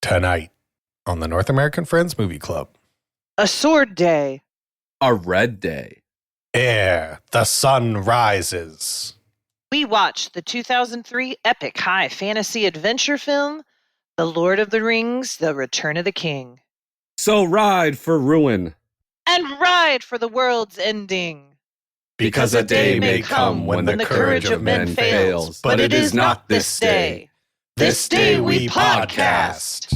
Tonight on the North American Friends Movie Club. A sword day. A red day. Ere the sun rises. We watched the 2003 epic high fantasy adventure film, The Lord of the Rings, The Return of the King. So ride for ruin. And ride for the world's ending. Because a day may come when the courage of men fails, but it is not this day. This day we podcast.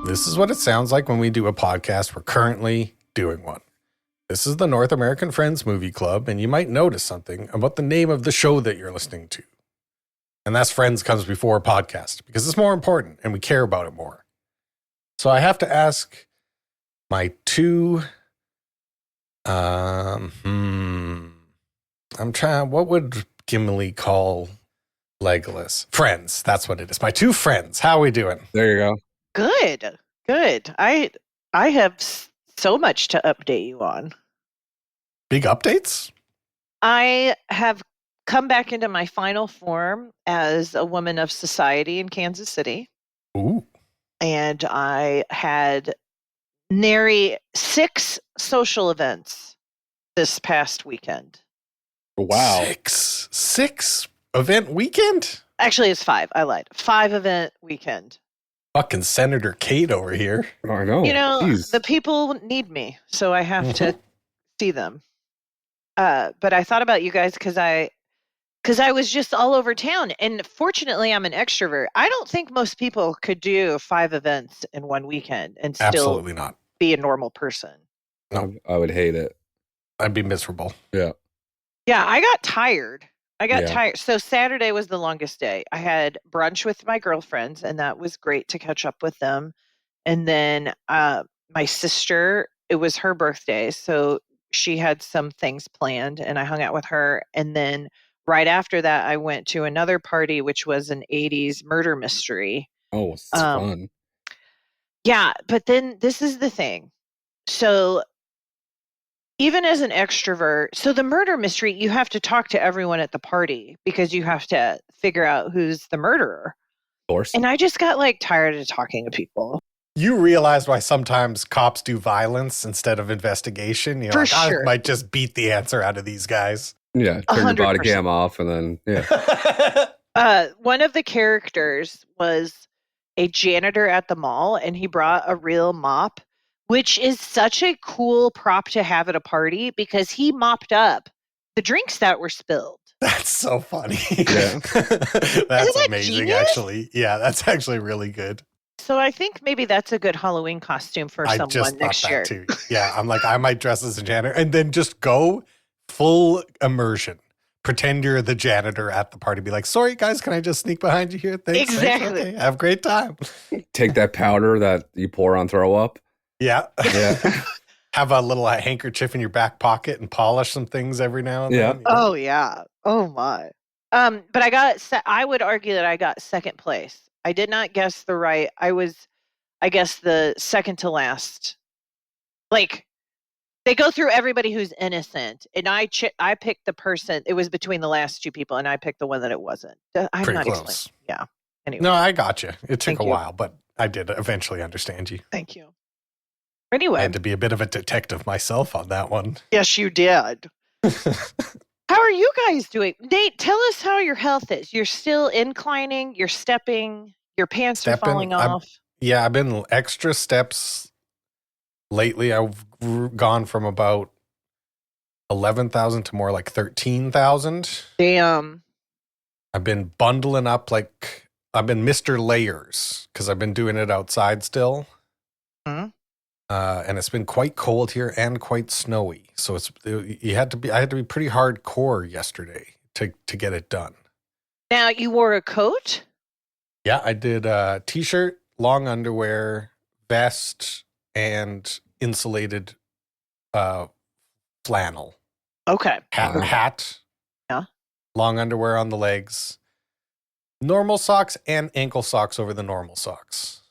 This is what it sounds like when we do a podcast. We're currently doing one. This is the North American Friends Movie Club, and you might notice something about the name of the show that you're listening to. And that's Friends comes before podcast, because it's more important, and we care about it more. So I have to ask my two, what would Gimli call Legolas? Friends, that's what it is. My two friends. How are we doing? There you go. Good. I have so much to update you on. Big updates? I have come back into my final form as a woman of society in Kansas City. Ooh. And I had nary 6 social events this past weekend. Wow. Six event weekend? Actually, it's 5. I lied. 5 event weekend. Fucking Senator Cate over here. I know. You know, Jeez. the people need me, so I have to see them. But I thought about you guys because I was just all over town. And fortunately, I'm an extrovert. I don't think most people could do 5 events in one weekend and still Absolutely not. be a normal person. No. I would hate it. I'd be miserable. Yeah. Yeah, I got tired. Yeah. Tired. So Saturday was the longest day. I had brunch with my girlfriends, and that was great to catch up with them. And then my sister, it was her birthday, so she had some things planned, and I hung out with her. And then right after that, I went to another party, which was an 80s murder mystery. Oh, it's fun. Yeah, but then this is the thing. So even as an extrovert, so the murder mystery, you have to talk to everyone at the party because you have to figure out who's the murderer. Of course. And I just got tired of talking to people. You realize why sometimes cops do violence instead of investigation? You're For like, sure. I might just beat the answer out of these guys. Yeah. Turn your body 100%. cam off and then, yeah. One of the characters was a janitor at the mall, and he brought a real mop, which is such a cool prop to have at a party because he mopped up the drinks that were spilled. That's so funny. Yeah. That's that amazing, genius? actually. Yeah, that's actually really good. So I think maybe that's a good Halloween costume for I someone just thought next that year. too. Yeah, I'm like, I might dress as a janitor and then just go full immersion. Pretend you're the janitor at the party. Be like, sorry, guys, can I just sneak behind you here? Thanks. Exactly. Okay, have a great time. Take that powder that you pour on throw up. Yeah. Yeah. Have a little handkerchief in your back pocket and polish some things every now and Yeah. then. Oh yeah. Oh my. But I would argue that I got second place. I did not guess the right. I guess the second to last. They go through everybody who's innocent, and I picked the person. It was between the last 2 people, and I picked the one that it wasn't. I'm Pretty not close. explaining. Yeah. Anyway. No, I got you. It took Thank a you. while, but I did eventually understand you. Thank you. I Anyway. had to be a bit of a detective myself on that one. Yes, you did. How are you guys doing? Nate, tell us how your health is. You're still inclining, you're stepping, your pants are falling off. Yeah, I've been extra steps lately. I've gone from about 11,000 to more like 13,000. Damn. I've been bundling up I've been Mr. Layers because I've been doing it outside still. Mhm. And it's been quite cold here and quite snowy. So I had to be pretty hardcore yesterday to get it done. Now, you wore a coat? Yeah, I did a t-shirt, long underwear, vest, and insulated flannel. Okay. Hat. Yeah. Long underwear on the legs. Normal socks and ankle socks over the normal socks.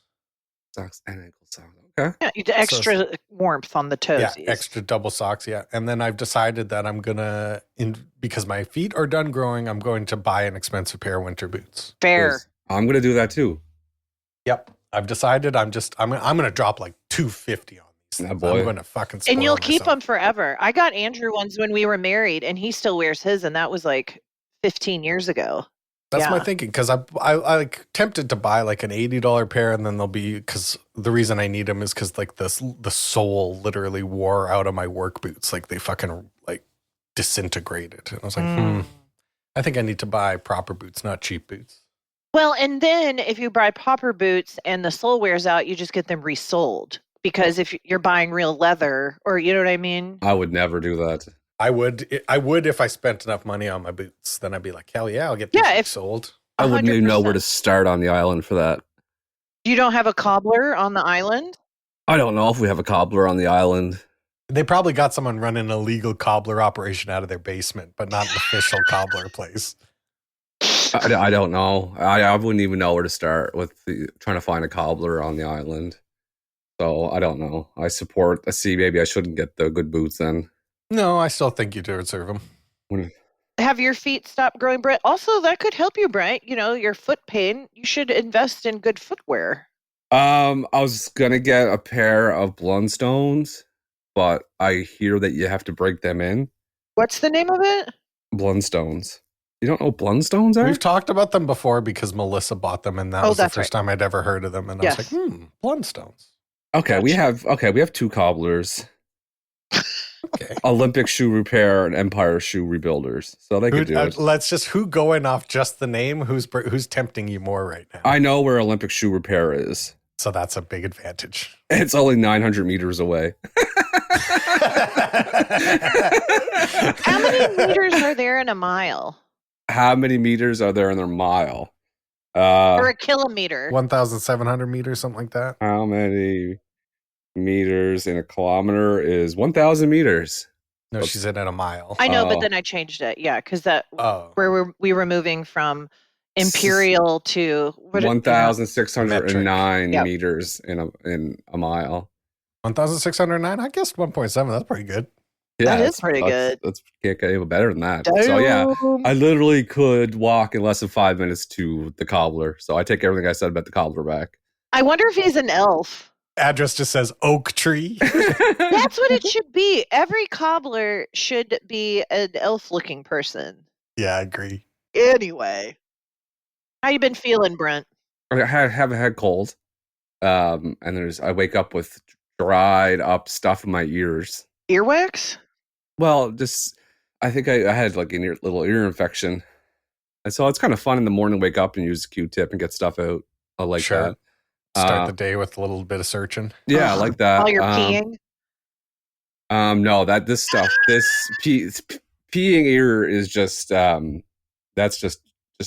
Socks and ankle socks. Okay. Yeah, you do extra warmth on the toesies. Yeah, extra double socks, yeah. And then I've decided that I'm going to, because my feet are done growing, I'm going to buy an expensive pair of winter boots. Fair. Yes. I'm going to do that too. Yep. I've decided I'm going to drop like $250 on these things. I'm going to fucking spoil And you'll myself. keep them forever. I got Andrew ones when we were married, and he still wears his, and that was like 15 years ago. That's my thinking, because I like tempted to buy like an $80 pair, and then they'll be, because the reason I need them is because like the sole literally wore out of my work boots. Like they fucking like disintegrated. And I was like, I think I need to buy proper boots, not cheap boots. Well, and then if you buy proper boots and the sole wears out, you just get them resold. Because if you're buying real leather, or you know what I mean? I would never do that. I would if I spent enough money on my boots. Then I'd be like, hell yeah, I'll get these sold. I wouldn't even know where to start on the island for that. You don't have a cobbler on the island? I don't know if we have a cobbler on the island. They probably got someone running a legal cobbler operation out of their basement, but not an official cobbler place. I don't know. I wouldn't even know where to start with trying to find a cobbler on the island. So I don't know. Maybe I shouldn't get the good boots then. No, I still think you deserve them. Have your feet stopped growing, Brent? Also, that could help you, Brent. You know, your foot pain. You should invest in good footwear. I was gonna get a pair of Blundstones, but I hear that you have to break them in. What's the name of it? Blundstones. You don't know what Blundstones are? We've talked about them before because Melissa bought them, and that was the first time I'd ever heard of them. And I was like, Blundstones. Okay, we have two cobblers. Okay. Olympic shoe repair and Empire shoe rebuilders. So they could do it. Who going off just the name? Who's tempting you more right now? I know where Olympic shoe repair is. So that's a big advantage. It's only 900 meters away. How many meters are there in a mile? How many meters are there in a mile? Or a kilometer? 1,700 meters, something like that. How many meters in a kilometer is 1,000 meters? No, she said in a mile. I know, but then I changed it. Yeah, because where we were moving from imperial to 1,609 meters in a mile. 1,609. I guessed 1.7. That's pretty good. Yeah, that is pretty good. That's can't get even better than that. So yeah, I literally could walk in less than 5 minutes to the cobbler. So I take everything I said about the cobbler back. I wonder if he's an elf. Address just says oak tree. That's what it should be. Every cobbler should be an elf-looking person. Yeah, I agree. Anyway, how you been feeling, Brent? I have a head cold, and I wake up with dried up stuff in my ears. Earwax? Well, just I think I had like a little ear infection, and so it's kind of fun in the morning. Wake up and use a Q-tip and get stuff out. I like that. Start the day with a little bit of searching. Yeah, I like that. While you're peeing? No, this peeing ear is just that's just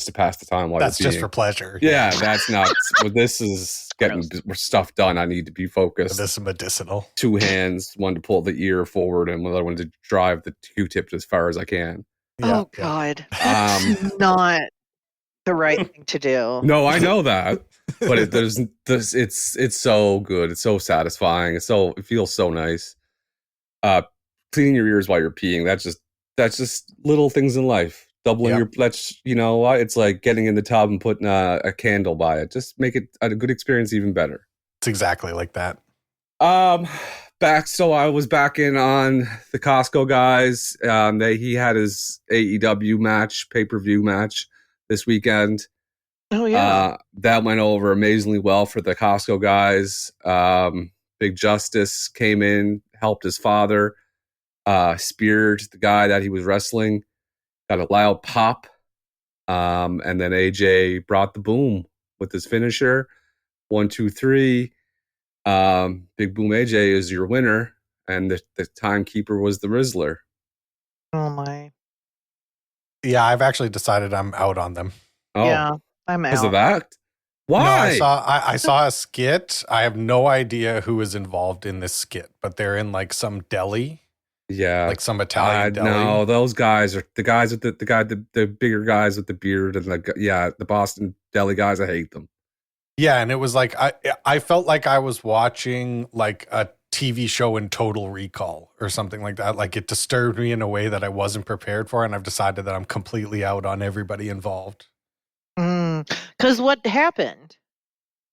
to pass the time while that's you're peeing. Just for pleasure. Yeah, that's not. This is getting stuff done. I need to be focused. This is medicinal. 2 hands, one to pull the ear forward, and another one to drive the Q-tip as far as I can. Yeah, God, that's not the right thing to do. No, I know that, but it's so good. It's so satisfying. It feels so nice. Cleaning your ears while you're peeing. That's just little things in life. Doubling it's like getting in the tub and putting a candle by it. Just make it a good experience even better. It's exactly like that. So I was back in on the Costco guys. He had his AEW pay-per-view match this weekend. Oh yeah. That went over amazingly well for the Costco guys. Big Justice came in, helped his father, speared the guy that he was wrestling, got a loud pop. And then AJ brought the boom with his finisher. 1, 2, 3. Big Boom AJ is your winner, and the timekeeper was the Rizzler. Oh my. Yeah, I've actually decided I'm out on them. Oh. Yeah, I'm out. Because of that? Why? No, I saw a skit. I have no idea who is involved in this skit, but they're in like some deli Yeah, like some Italian deli. No, those guys are the guys with the bigger guys with the beard and the Boston deli guys. I hate them. Yeah, and it was like I felt like I was watching like a TV show in Total Recall or something like that. Like it disturbed me in a way that I wasn't prepared for, and I've decided that I'm completely out on everybody involved. Because what happened?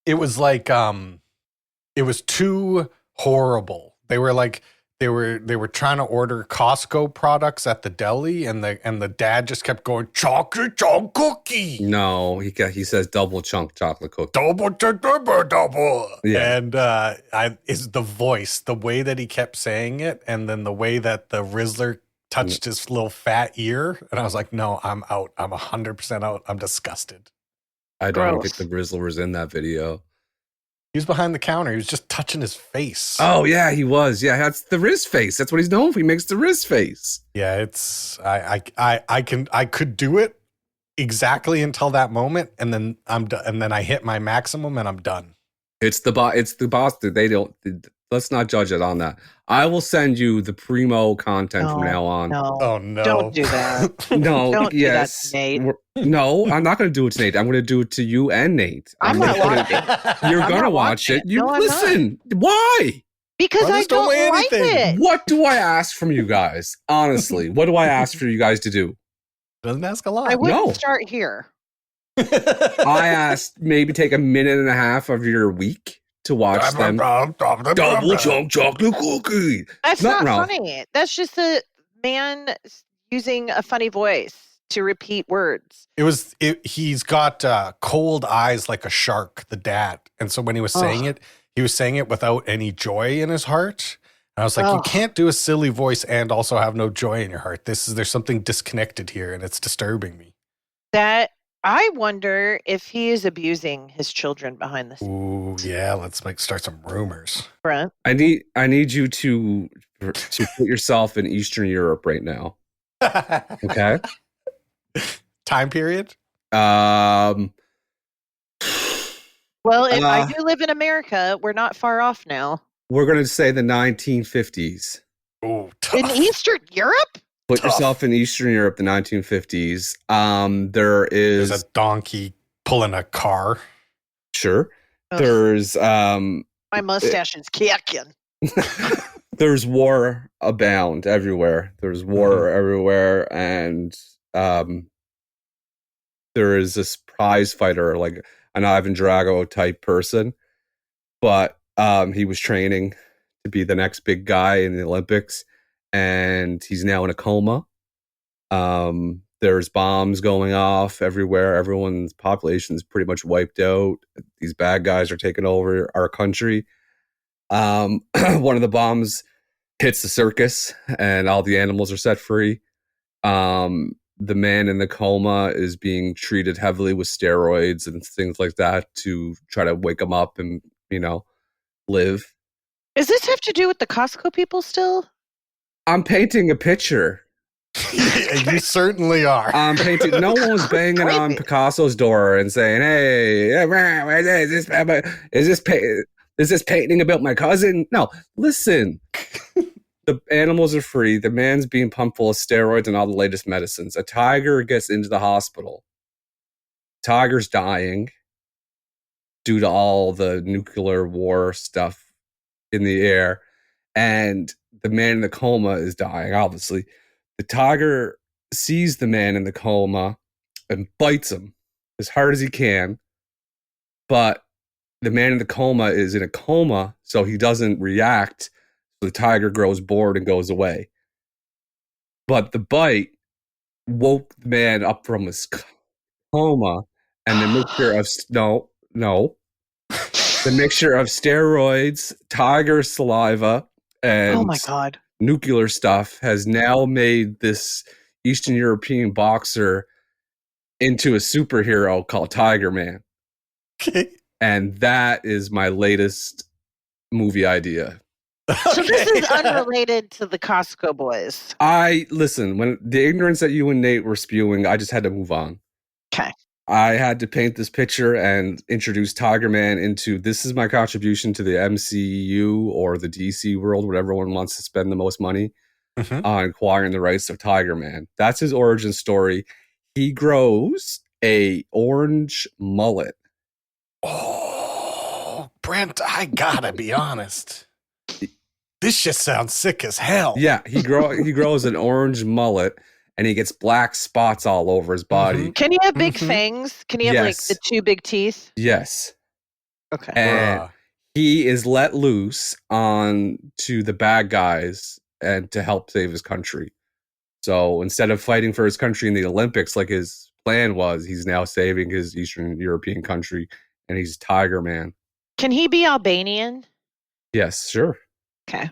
It was like it was too horrible. They were like they were trying to order Costco products at the deli, and the dad just kept going chocolate chunk cookie. No, he says double chunk chocolate cookie. Double. Yeah. And is the voice, the way that he kept saying it, and then the way that the Rizzler touched his little fat ear, and I was like, no, I'm out. I'm 100% out. I'm disgusted. I don't think the Rizzler was in that video. He was behind the counter. He was just touching his face. Oh yeah, he was. Yeah, that's the Riz face. That's what he's known for. He makes the Riz face. Yeah, it's I could do it exactly until that moment, and then I'm done, and then I hit my maximum and I'm done. It's the boss. They don't. Let's not judge it on that. I will send you the primo content from now on. No. Oh no! Don't do that. No. Don't yes. do that, Nate. No, I'm not going to do it to Nate. I'm going to do it to you and Nate. I'm not watching. You're going to watch it. You No, listen. Why? Because I don't like it. What do I ask from you guys? Honestly, what do I ask for you guys to do? Doesn't ask a lot. I wouldn't start here. I asked maybe take a minute and a half of your week to watch them. Double chunk chocolate cookie. That's not funny. That's just a man using a funny voice to repeat words. He's got cold eyes like a shark, the dad. And so when he was saying it, he was saying it without any joy in his heart. And I was like, you can't do a silly voice and also have no joy in your heart. There's something disconnected here, and it's disturbing me. That I wonder if he is abusing his children behind the Ooh, scenes. yeah, let's start some rumors. Brent, I need you to put yourself in Eastern Europe right now. Okay. Time period? Well, if I do live in America, we're not far off now. We're going to say the 1950s. Oh, tough. In Eastern Europe? Put yourself in Eastern Europe, the 1950s. There's a donkey pulling a car. Sure. Ugh. There's my mustache is kicking. There's war abound everywhere. There's war everywhere, and there is this prize fighter, like an Ivan Drago type person, but he was training to be the next big guy in the Olympics, and he's now in a coma. There's bombs going off everywhere. Everyone's population is pretty much wiped out. These bad guys are taking over our country. One of the bombs hits the circus, and all the animals are set free. The man in the coma is being treated heavily with steroids and things like that to try to wake him up and, live. Does this have to do with the Costco people still? I'm painting a picture. You certainly are. I'm painting. No one's banging on Picasso's door and saying, "Hey, is this painting about my cousin?" No, listen. The animals are free. The man's being pumped full of steroids and all the latest medicines. A tiger gets into the hospital. Tiger's dying due to all the nuclear war stuff in the air. And the man in the coma is dying, obviously. The tiger sees the man in the coma and bites him as hard as he can. But the man in the coma is in a coma, so he doesn't react. The tiger grows bored and goes away. But the bite woke the man up from his coma, and the mixture of the mixture of steroids, tiger saliva, and nuclear stuff has now made this Eastern European boxer into a superhero called Tiger Man. And that is my latest movie idea. So this is unrelated to the Costco boys. Listen, when the ignorance that you and Nate were spewing, I just had to move on. Okay. I had to paint this picture and introduce Tiger Man into this is my contribution to the MCU or the DC world, whatever one wants to spend the most money. on acquiring the rights of Tiger Man. That's his origin story. He grows a orange mullet. Oh, Brent, I gotta be honest. This just sounds sick as hell. Yeah, he grows an orange mullet, and he gets black spots all over his body. Can he have big fangs? Can he have like the 2 big teeth? Yes. Okay. And he is let loose on to the bad guys and to help save his country. So instead of fighting for his country in the Olympics like his plan was, he's now saving his Eastern European country, and he's Tiger Man. Can he be Albanian? Yes, sure. Okay.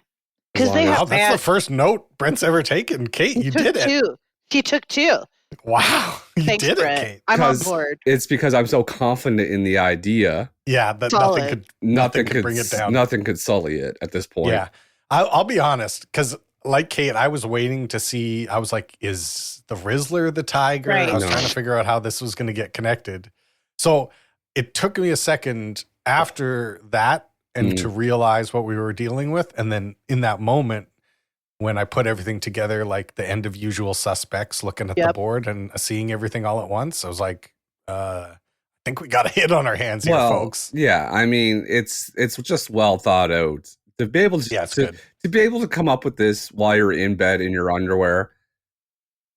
Because they Wow, have that's the first note Brent's ever taken. Cate, you did it. 2. He took 2. Wow, you Thanks, did Brent. it, Cate. I'm on board. It's because I'm so confident in the idea. Yeah, that nothing could bring it down. Nothing could sully it at this point. Yeah, I'll be honest, because like Cate, I was waiting to see. I was like, is the Rizzler the tiger? Right. I was trying to figure out how this was going to get connected. So it took me a second after that and to realize what we were dealing with. And then in that moment, when I put everything together, like the end of Usual Suspects, looking at the board and seeing everything all at once, I was like, I think we got a hit on our hands here, folks. Yeah, I mean, it's just well thought out. To be able to be able to come up with this while you're in bed in your underwear.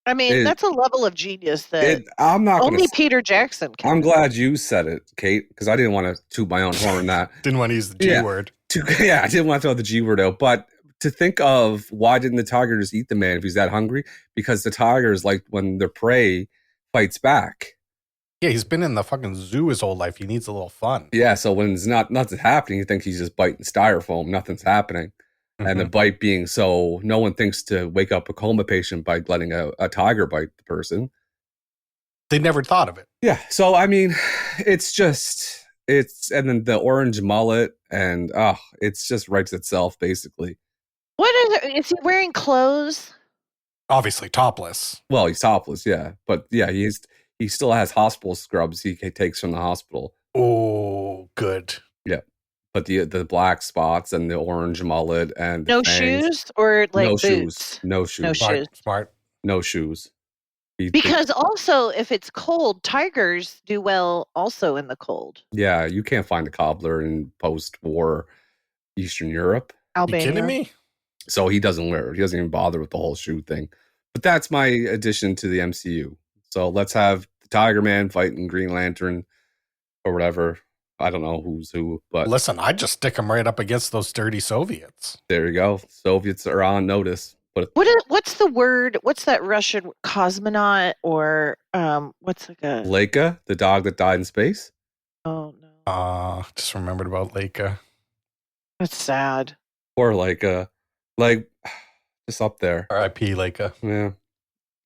I mean, that's a level of genius that only Peter Jackson can. I'm glad you said it, Cate, because I didn't want to toot my own horn on that. Didn't want to use the G word. I didn't want to throw the G word out. But to think of, why didn't the tiger just eat the man if he's that hungry? Because the tiger is like when the prey fights back. Yeah, he's been in the fucking zoo his whole life. He needs a little fun. Yeah, so when it's nothing's happening, you think he's just biting styrofoam. Nothing's happening. And the bite being so, no one thinks to wake up a coma patient by letting a tiger bite the person. They never thought of it. Yeah. So, I mean, and then the orange mullet, and it's just writes itself, basically. Is he wearing clothes? Obviously topless. Well, he's topless, yeah. But yeah, he still has hospital scrubs he takes from the hospital. Oh, good. Yeah. But the black spots and the orange mullet and no shoes or like no boots? shoes. No shoes. Smart. No shoes. Because also, if it's cold, tigers do well also in the cold. Yeah, you can't find a cobbler in post-war Eastern Europe. Albania. You kidding me? So he doesn't wear it. He doesn't even bother with the whole shoe thing. But that's my addition to the MCU. So let's have the Tiger Man fighting Green Lantern or whatever. I don't know who's who, but listen, I just stick them right up against those dirty Soviets. There you go. Soviets are on notice. But what's the word? What's that Russian cosmonaut or what's like a Leica, the dog that died in space? Oh no. Just remembered about Leica. That's sad. Poor Leica. Like just up there. R.I.P. Leica. Yeah.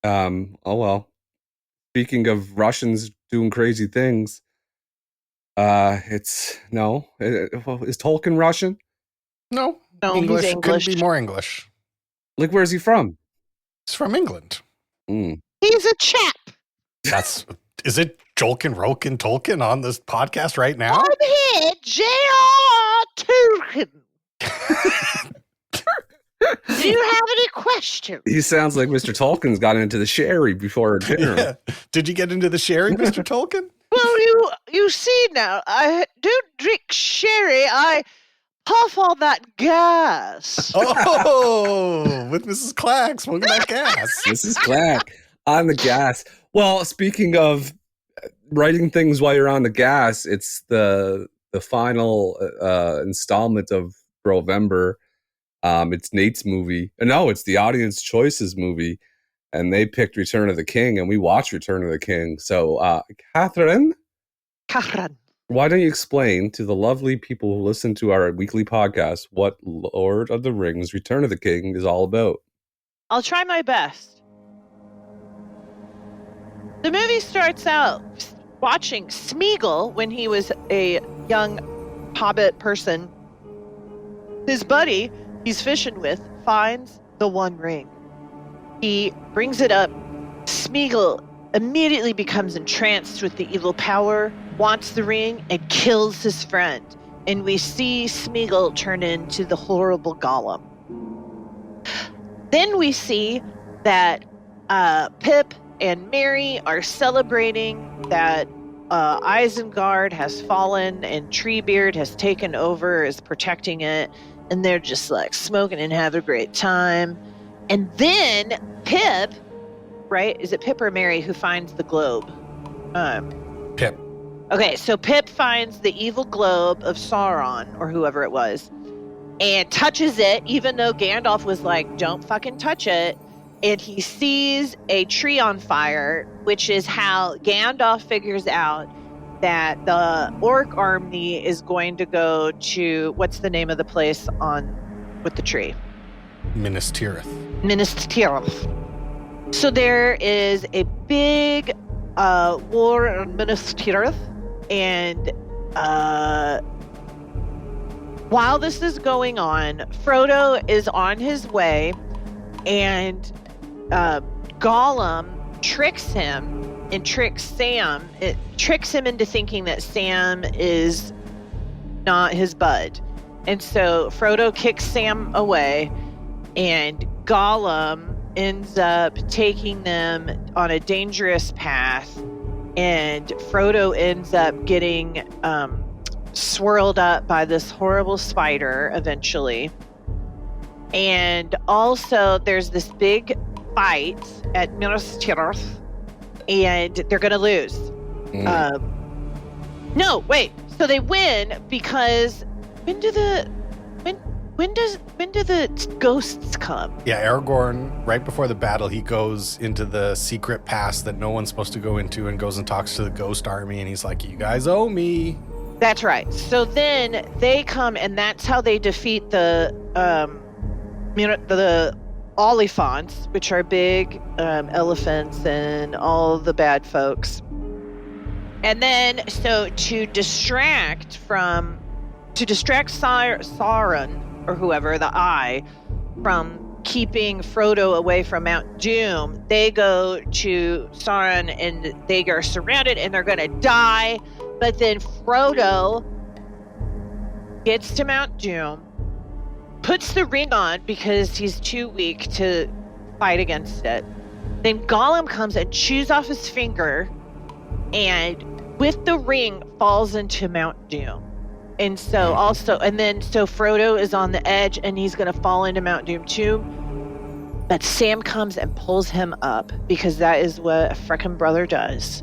Oh well. Speaking of Russians doing crazy things, is Tolkien Russian? No, English. He's English. Couldn't be more English. Like, where's he from? He's from England. He's a chap. Is it Jolkin, Rokin, Tolkien on this podcast right now? I'm here, J.R. Tolkien. Do you have any questions? He sounds like Mr. Tolkien's got into the sherry before dinner. Yeah. Did you get into the sherry, Mr. Tolkien? Well, you see now, I don't drink sherry. I puff all that gas. Oh, with Mrs. Clack smoking that gas. Mrs. Clack on the gas. Well, speaking of writing things while you're on the gas, it's the final installment of Brovember. It's Nate's movie. No, it's the Audience Choices movie. And they picked Return of the King, and we watched Return of the King. So, Catherine, why don't you explain to the lovely people who listen to our weekly podcast what Lord of the Rings Return of the King is all about? I'll try my best. The movie starts out watching Smeagol when he was a young hobbit person. His buddy he's fishing with finds the One Ring. He brings it up. Smeagol immediately becomes entranced with the evil power, wants the ring, and kills his friend. And we see Smeagol turn into the horrible Gollum. Then we see that Pip and Mary are celebrating that Isengard has fallen and Treebeard has taken over, is protecting it, and they're just like smoking and have a great time. And then Pip, right? Is it Pip or Mary who finds the globe? Pip. Okay, so Pip finds the evil globe of Sauron, or whoever it was, and touches it, even though Gandalf was like, don't fucking touch it. And he sees a tree on fire, which is how Gandalf figures out that the orc army is going to go to, what's the name of the place with the tree? Minas Tirith. Minas Tirith. So there is a big war on Minas Tirith, and while this is going on, Frodo is on his way, and Gollum tricks him and tricks Sam. It tricks him into thinking that Sam is not his bud. And so Frodo kicks Sam away, and Gollum ends up taking them on a dangerous path, and Frodo ends up getting swirled up by this horrible spider eventually. And also there's this big fight at Minas Tirith, and they're gonna lose. No, wait. So they win because when do the ghosts come? Yeah, Aragorn, right before the battle, he goes into the secret pass that no one's supposed to go into and goes and talks to the ghost army, and he's like, you guys owe me. That's right. So then they come, and that's how they defeat the Oliphants, which are big elephants and all the bad folks. And then, so to distract Sauron, or whoever, the Eye, from keeping Frodo away from Mount Doom, they go to Sauron, and they are surrounded, and they're going to die. But then Frodo gets to Mount Doom, puts the ring on because he's too weak to fight against it. Then Gollum comes and chews off his finger, and with the ring falls into Mount Doom. And so so Frodo is on the edge, and he's going to fall into Mount Doom too. But Sam comes and pulls him up, because that is what a frickin' brother does.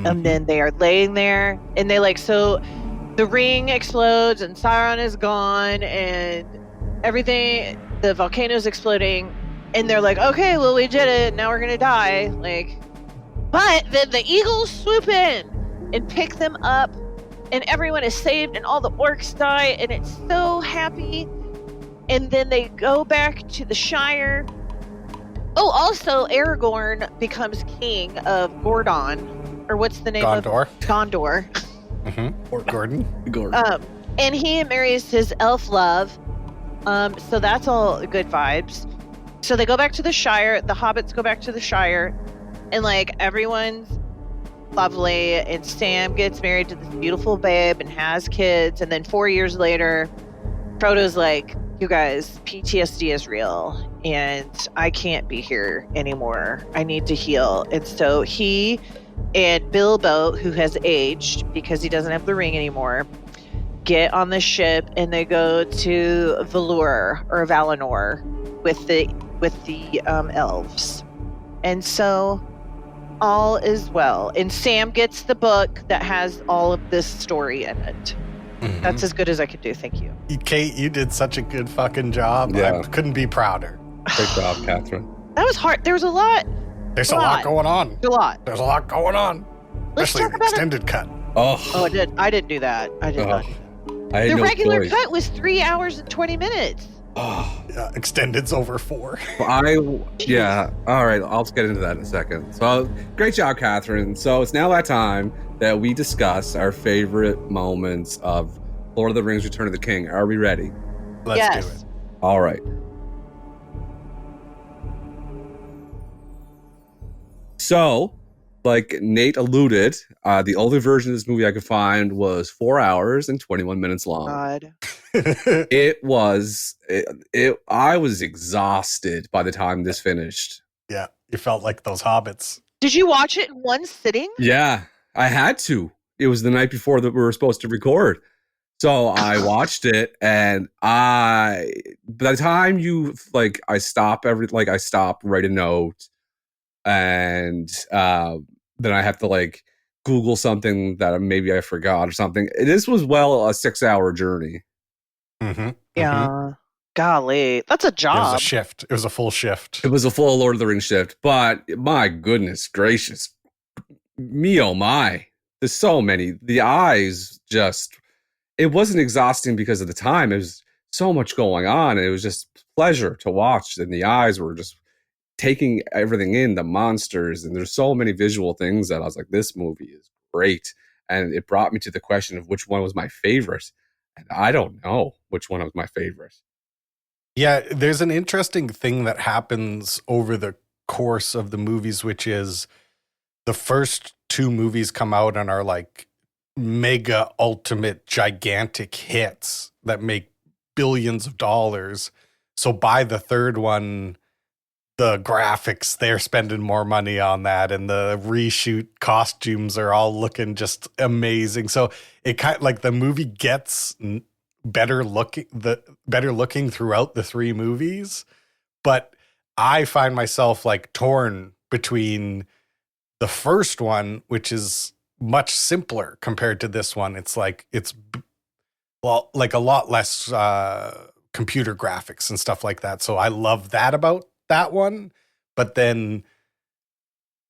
And then they are laying there, and so the ring explodes, and Sauron is gone, and everything, the volcano's exploding, and they're like, okay, well, we did it, now we're gonna die. But then the eagles swoop in and pick them up, and everyone is saved, and all the orcs die, and it's so happy. And then they go back to the Shire. Oh, also, Aragorn becomes king of Gordon. Or what's the name Gondor. of Gondor? Or Gordon. And he marries his elf love. So that's all good vibes. So they go back to the Shire. The hobbits go back to the Shire, and everyone's lovely. And Sam gets married to this beautiful babe and has kids. And then 4 years later, Frodo's like, you guys, PTSD is real, and I can't be here anymore. I need to heal. And so he and Bilbo, who has aged because he doesn't have the ring anymore, get on the ship, and they go to Valinor or Valinor with the elves. And so all is well. And Sam gets the book that has all of this story in it. That's as good as I could do. Thank you. Cate, you did such a good fucking job. Yeah. I couldn't be prouder. Great job, Catherine. That was hard. There was a lot. There's a lot going on. A lot. There's a lot going on. Let's Especially talk the about extended cut. Oh, I didn't do that. I did not. The regular cut was 3 hours and 20 minutes. Yeah, extended's over 4. Yeah. All right. I'll get into that in a second. So great job, Catherine. So it's now that time that we discuss our favorite moments of Lord of the Rings: Return of the King. Are we ready? Let's do it. All right. So like Nate alluded, the only version of this movie I could find was 4 hours and 21 minutes long. God. It was, I was exhausted by the time this finished. Yeah, you felt like those hobbits. Did you watch it in one sitting? Yeah, I had to. It was the night before that we were supposed to record. So I watched it, and by the time I stop, write a note, and then I have to Google something that maybe I forgot or something. This was a 6-hour journey. Mm-hmm. Yeah. Mm-hmm. Golly, that's a job. It was a shift. It was a full shift. It was a full Lord of the Rings shift, but my goodness gracious, me oh my, there's so many. The eyes just, it wasn't exhausting because of the time. It was so much going on. And it was just pleasure to watch. And the eyes were just taking everything in, the monsters. And there's so many visual things that I was like, this movie is great. And it brought me to the question of which one was my favorite. And I don't know which one was my favorite. Yeah, there's an interesting thing that happens over the course of the movies, which is the first two movies come out and are like mega ultimate gigantic hits that make billions of dollars. So by the third one, the graphics, they're spending more money on that, and the reshoot costumes are all looking just amazing. So it kind of like the movie gets better looking throughout the three movies, but I find myself like torn between the first one, which is much simpler compared to this one. It's like a lot less computer graphics and stuff like that. So I love that about that one, but then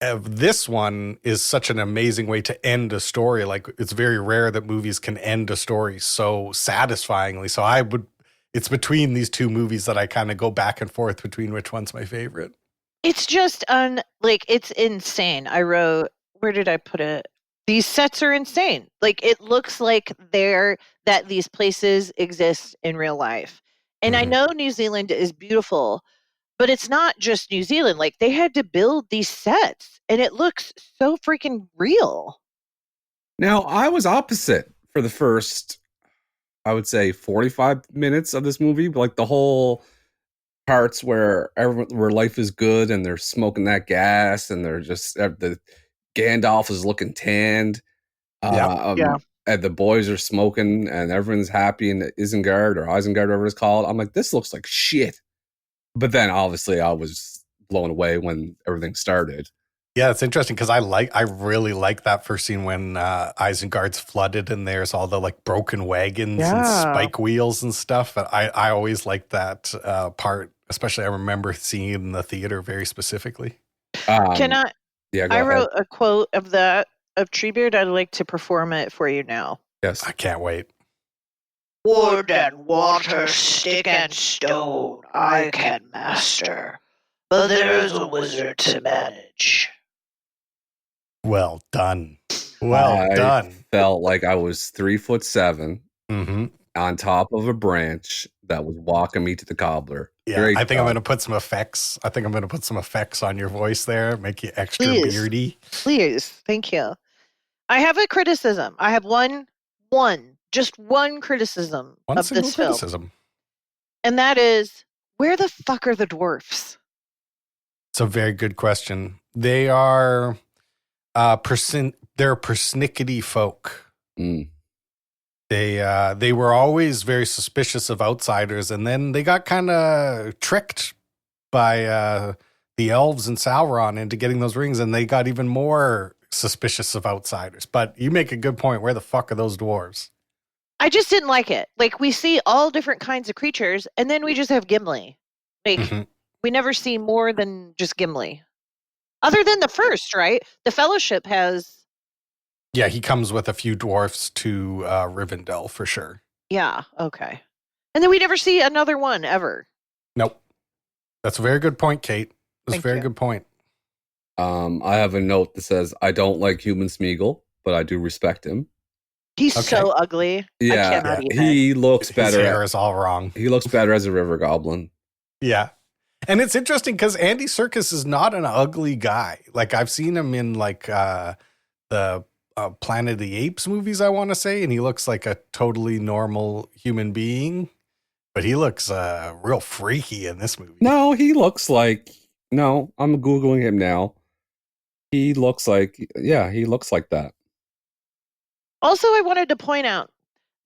this one is such an amazing way to end a story. Like, it's very rare that movies can end a story so satisfyingly. So it's between these two movies that I kind of go back and forth between which one's my favorite. It's just it's insane. I wrote, where did I put it? These sets are insane. Like, it looks like that these places exist in real life. And I know New Zealand is beautiful, but it's not just New Zealand. Like, they had to build these sets, and it looks so freaking real. Now, I was opposite for the first, I would say, 45 minutes of this movie. Like, the whole parts where life is good and they're smoking that gas and they're just, the Gandalf is looking tanned. And the boys are smoking and everyone's happy, and Isengard, whatever it's called. I'm like, this looks like shit. But then obviously I was blown away when everything started. Yeah, it's interesting because I really like that first scene when Isengard's flooded and there's all the like broken wagons and spike wheels and stuff. I always liked that part, especially I remember seeing it in the theater very specifically. I ahead. wrote a quote of Treebeard. I'd like to perform it for you now. Yes. I can't wait. Wood and water, stick and stone, I can master, but there's a wizard to manage. Well done. Done. Felt like I was 3'7" on top of a branch that was walking me to the cobbler. Yeah, Great I think job. I'm going to put some effects. On your voice there, make you extra beardy. Please, thank you. I have a criticism. I have just one criticism of this film. And that is, where the fuck are the dwarfs? It's a very good question. They are they're persnickety folk. Mm. They were always very suspicious of outsiders, and then they got kind of tricked by the elves and Sauron into getting those rings, and they got even more suspicious of outsiders. But you make a good point. Where the fuck are those dwarves? I just didn't like it. Like, we see all different kinds of creatures, and then we just have Gimli. Like, we never see more than just Gimli. Other than the first, right? The Fellowship has... Yeah, he comes with a few dwarfs to Rivendell, for sure. Yeah, okay. And then we never see another one, ever. Nope. That's a very good point, Cate. That's a very good point. I have a note that says, I don't like human Smeagol, but I do respect him. He's so ugly. Yeah, I cannot even. He looks better. His hair is all wrong. He looks better as a river goblin. Yeah. And it's interesting because Andy Serkis is not an ugly guy. Like I've seen him in like the Planet of the Apes movies, I want to say, and he looks like a totally normal human being. But he looks real freaky in this movie. No, he looks like. No, I'm Googling him now. He looks like. Yeah, he looks like that. Also, I wanted to point out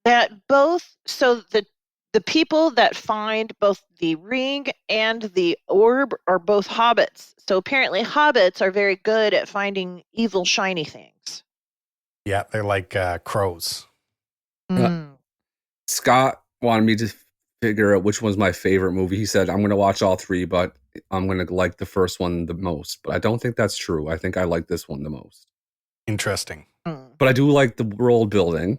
that the people that find both the ring and the orb are both hobbits. So apparently hobbits are very good at finding evil, shiny things. Yeah, they're like crows. Scott wanted me to figure out which one's my favorite movie. He said, I'm going to watch all three, but I'm going to like the first one the most. But I don't think that's true. I think I like this one the most. Interesting. But I do like the world building.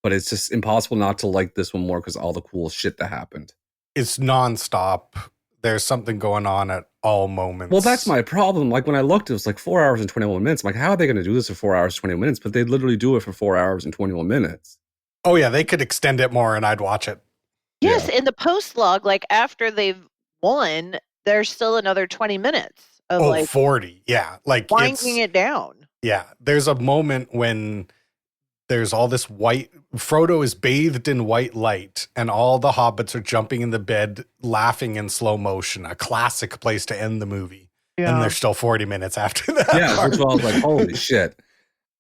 But it's just impossible not to like this one more because all the cool shit that happened. It's nonstop. There's something going on at all moments. Well, that's my problem. Like when I looked, it was like 4 hours and 21 minutes. I'm like, how are they going to do this for 4 hours, 20 minutes? But they literally do it for 4 hours and 21 minutes. Oh, yeah. They could extend it more and I'd watch it. Yes, in the post log, like after they've won, there's still another 20 minutes of 40. Yeah. Like winding it down. Yeah. There's a moment when there's all this white. Frodo is bathed in white light and all the hobbits are jumping in the bed, laughing in slow motion. A classic place to end the movie. Yeah. And there's still 40 minutes after that. Yeah. Which I was like, holy shit.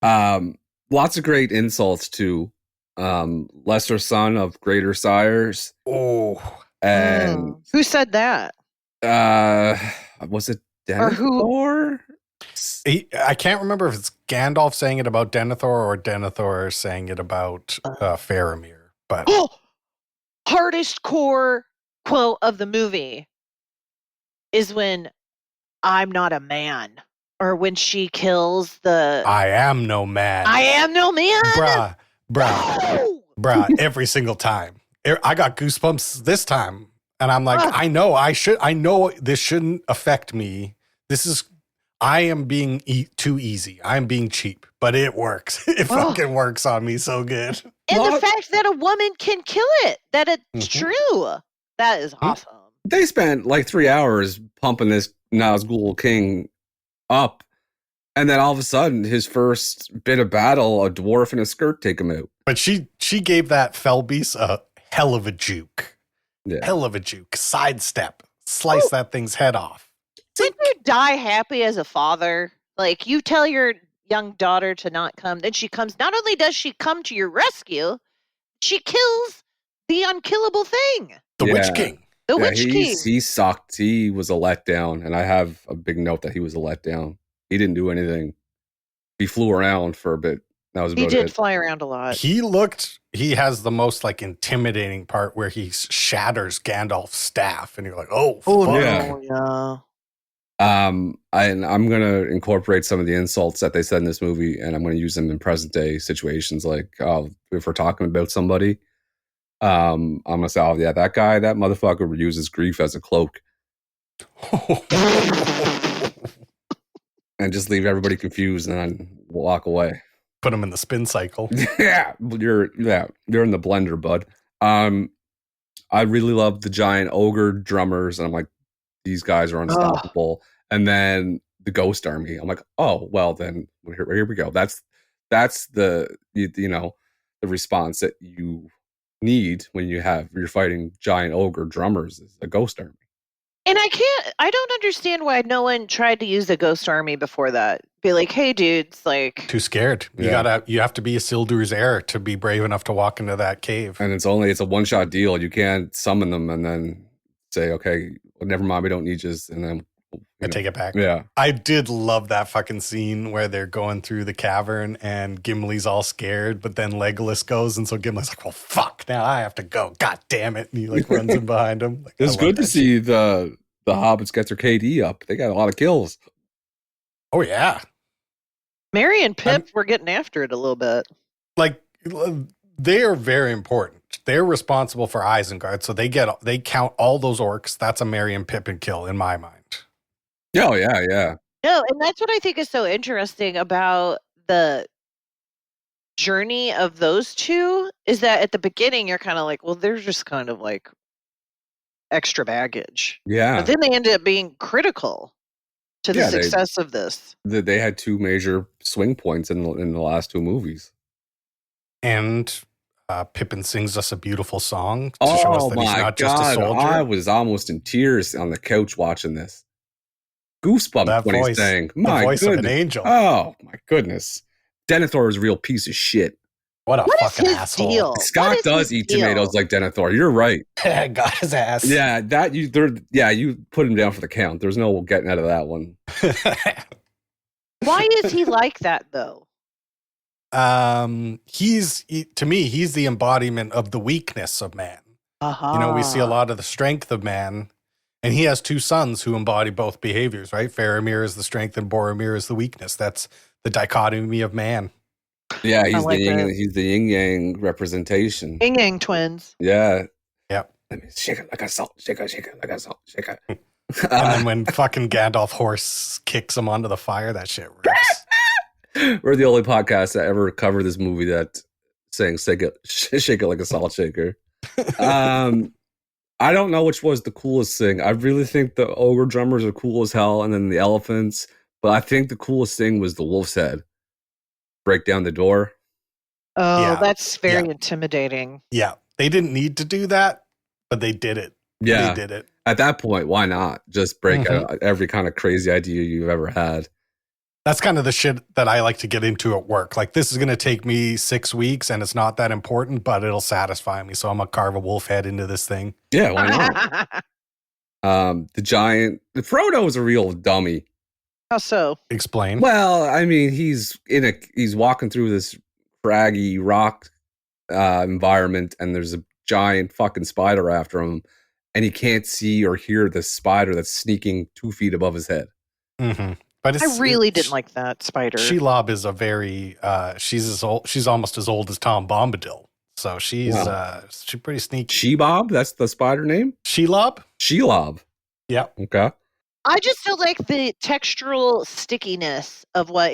Lots of great insults to lesser son of greater sires. Oh. And who said that? Was it Denethor? I can't remember if it's Gandalf saying it about Denethor or Denethor saying it about Faramir. But hardest core quote of the movie is when I'm not a man, or when she kills the I am no man. I am no man. Bruh, every single time. I got goosebumps this time. And I'm like, I know this shouldn't affect me. I am being too easy. I'm being cheap, but it works. It fucking works on me so good. And the fact that a woman can kill it, that it's true. That is awesome. They spent like 3 hours pumping this Nazgul King up. And then all of a sudden, his first bit of battle, a dwarf in a skirt take him out. But she gave that fell beast a hell of a juke. Yeah. Hell of a juke. Sidestep. Slice that thing's head off. Didn't you die happy as a father? Like, you tell your young daughter to not come, then she comes. Not only does she come to your rescue, she kills the unkillable thing. The Witch King. The Witch King. He sucked. He was a letdown. And I have a big note that he was a letdown. He didn't do anything. He flew around for a bit. That was about it. He did fly around a lot. He has the most like intimidating part where he shatters Gandalf's staff and you're like, fuck. Yeah. And I'm going to incorporate some of the insults that they said in this movie, and I'm going to use them in present day situations. Like, if we're talking about somebody, I'm going to say, that guy, that motherfucker uses grief as a cloak. And just leave everybody confused and then walk away. Put them in the spin cycle. You're in the blender, bud. I really love the giant ogre drummers, and I'm like, these guys are unstoppable. And then the ghost army. I'm like, then here we go. That's the the response that you need when you're fighting giant ogre drummers is a ghost army. And I don't understand why no one tried to use the ghost army before that. Be like, hey dudes, like, too scared. You have to be a Isildur's heir to be brave enough to walk into that cave. And it's a one-shot deal. You can't summon them and then say, okay, well, never mind, we don't need you, and then take it back. Yeah. I did love that fucking scene where they're going through the cavern and Gimli's all scared, but then Legolas goes, and so Gimli's like, well, fuck, now I have to go. God damn it. And he like runs in behind him. Like, it's good to see the hobbits get their KD up. They got a lot of kills. Oh, yeah. Merry and Pip were getting after it a little bit. Like, they are very important. They're responsible for Isengard, so they count all those orcs. That's a Merry and Pippin kill in my mind. Oh, yeah. No, and that's what I think is so interesting about the journey of those two, is that at the beginning you're kind of like, well, they're just kind of like extra baggage. Yeah. But then they ended up being critical to the success of this. They had two major swing points in the last two movies. And Pippin sings us a beautiful song to show us that he's not just a soldier. I was almost in tears on the couch watching this. Goosebumps that when voice, he's saying, "My voice goodness. of an angel." Oh my goodness, Denethor is a real piece of shit. What fucking asshole! Deal? Scott does eat tomatoes like Denethor. You're right. Got his ass. Yeah, you put him down for the count. There's no getting out of that one. Why is he like that though? To me, he's the embodiment of the weakness of man. Uh-huh. We see a lot of the strength of man, and he has two sons who embody both behaviors, right? Faramir is the strength and Boromir is the weakness. That's the dichotomy of man. Yeah, he's the yin-yang representation. Yin-yang twins. Yeah. Yep. Let me shake it like a salt, shake it like a salt, shake it. And then when fucking Gandalf horse kicks him onto the fire, that shit rips. We're the only podcast that ever covered this movie that saying shake it like a salt shaker. I don't know which was the coolest thing. I really think the ogre drummers are cool as hell, and then the elephants. But I think the coolest thing was the wolf's head. Break down the door. Oh, yeah. That's very intimidating. Yeah. They didn't need to do that, but they did it. Yeah. They did it. At that point, why not? Just break out every kind of crazy idea you've ever had. That's kind of the shit that I like to get into at work. Like, this is going to take me 6 weeks and it's not that important, but it'll satisfy me. So I'm going to carve a wolf head into this thing. Yeah, why not? The Frodo is a real dummy. How so? Explain. Well, I mean, he's walking through this craggy rock environment, and there's a giant fucking spider after him, and he can't see or hear the spider that's sneaking 2 feet above his head. Mm-hmm. But I really didn't like that spider. Shelob is a very she's almost as old as Tom Bombadil, so she's pretty sneaky. Shelob, that's the spider name. Shelob. Yeah. Okay. I just feel like the textural stickiness of what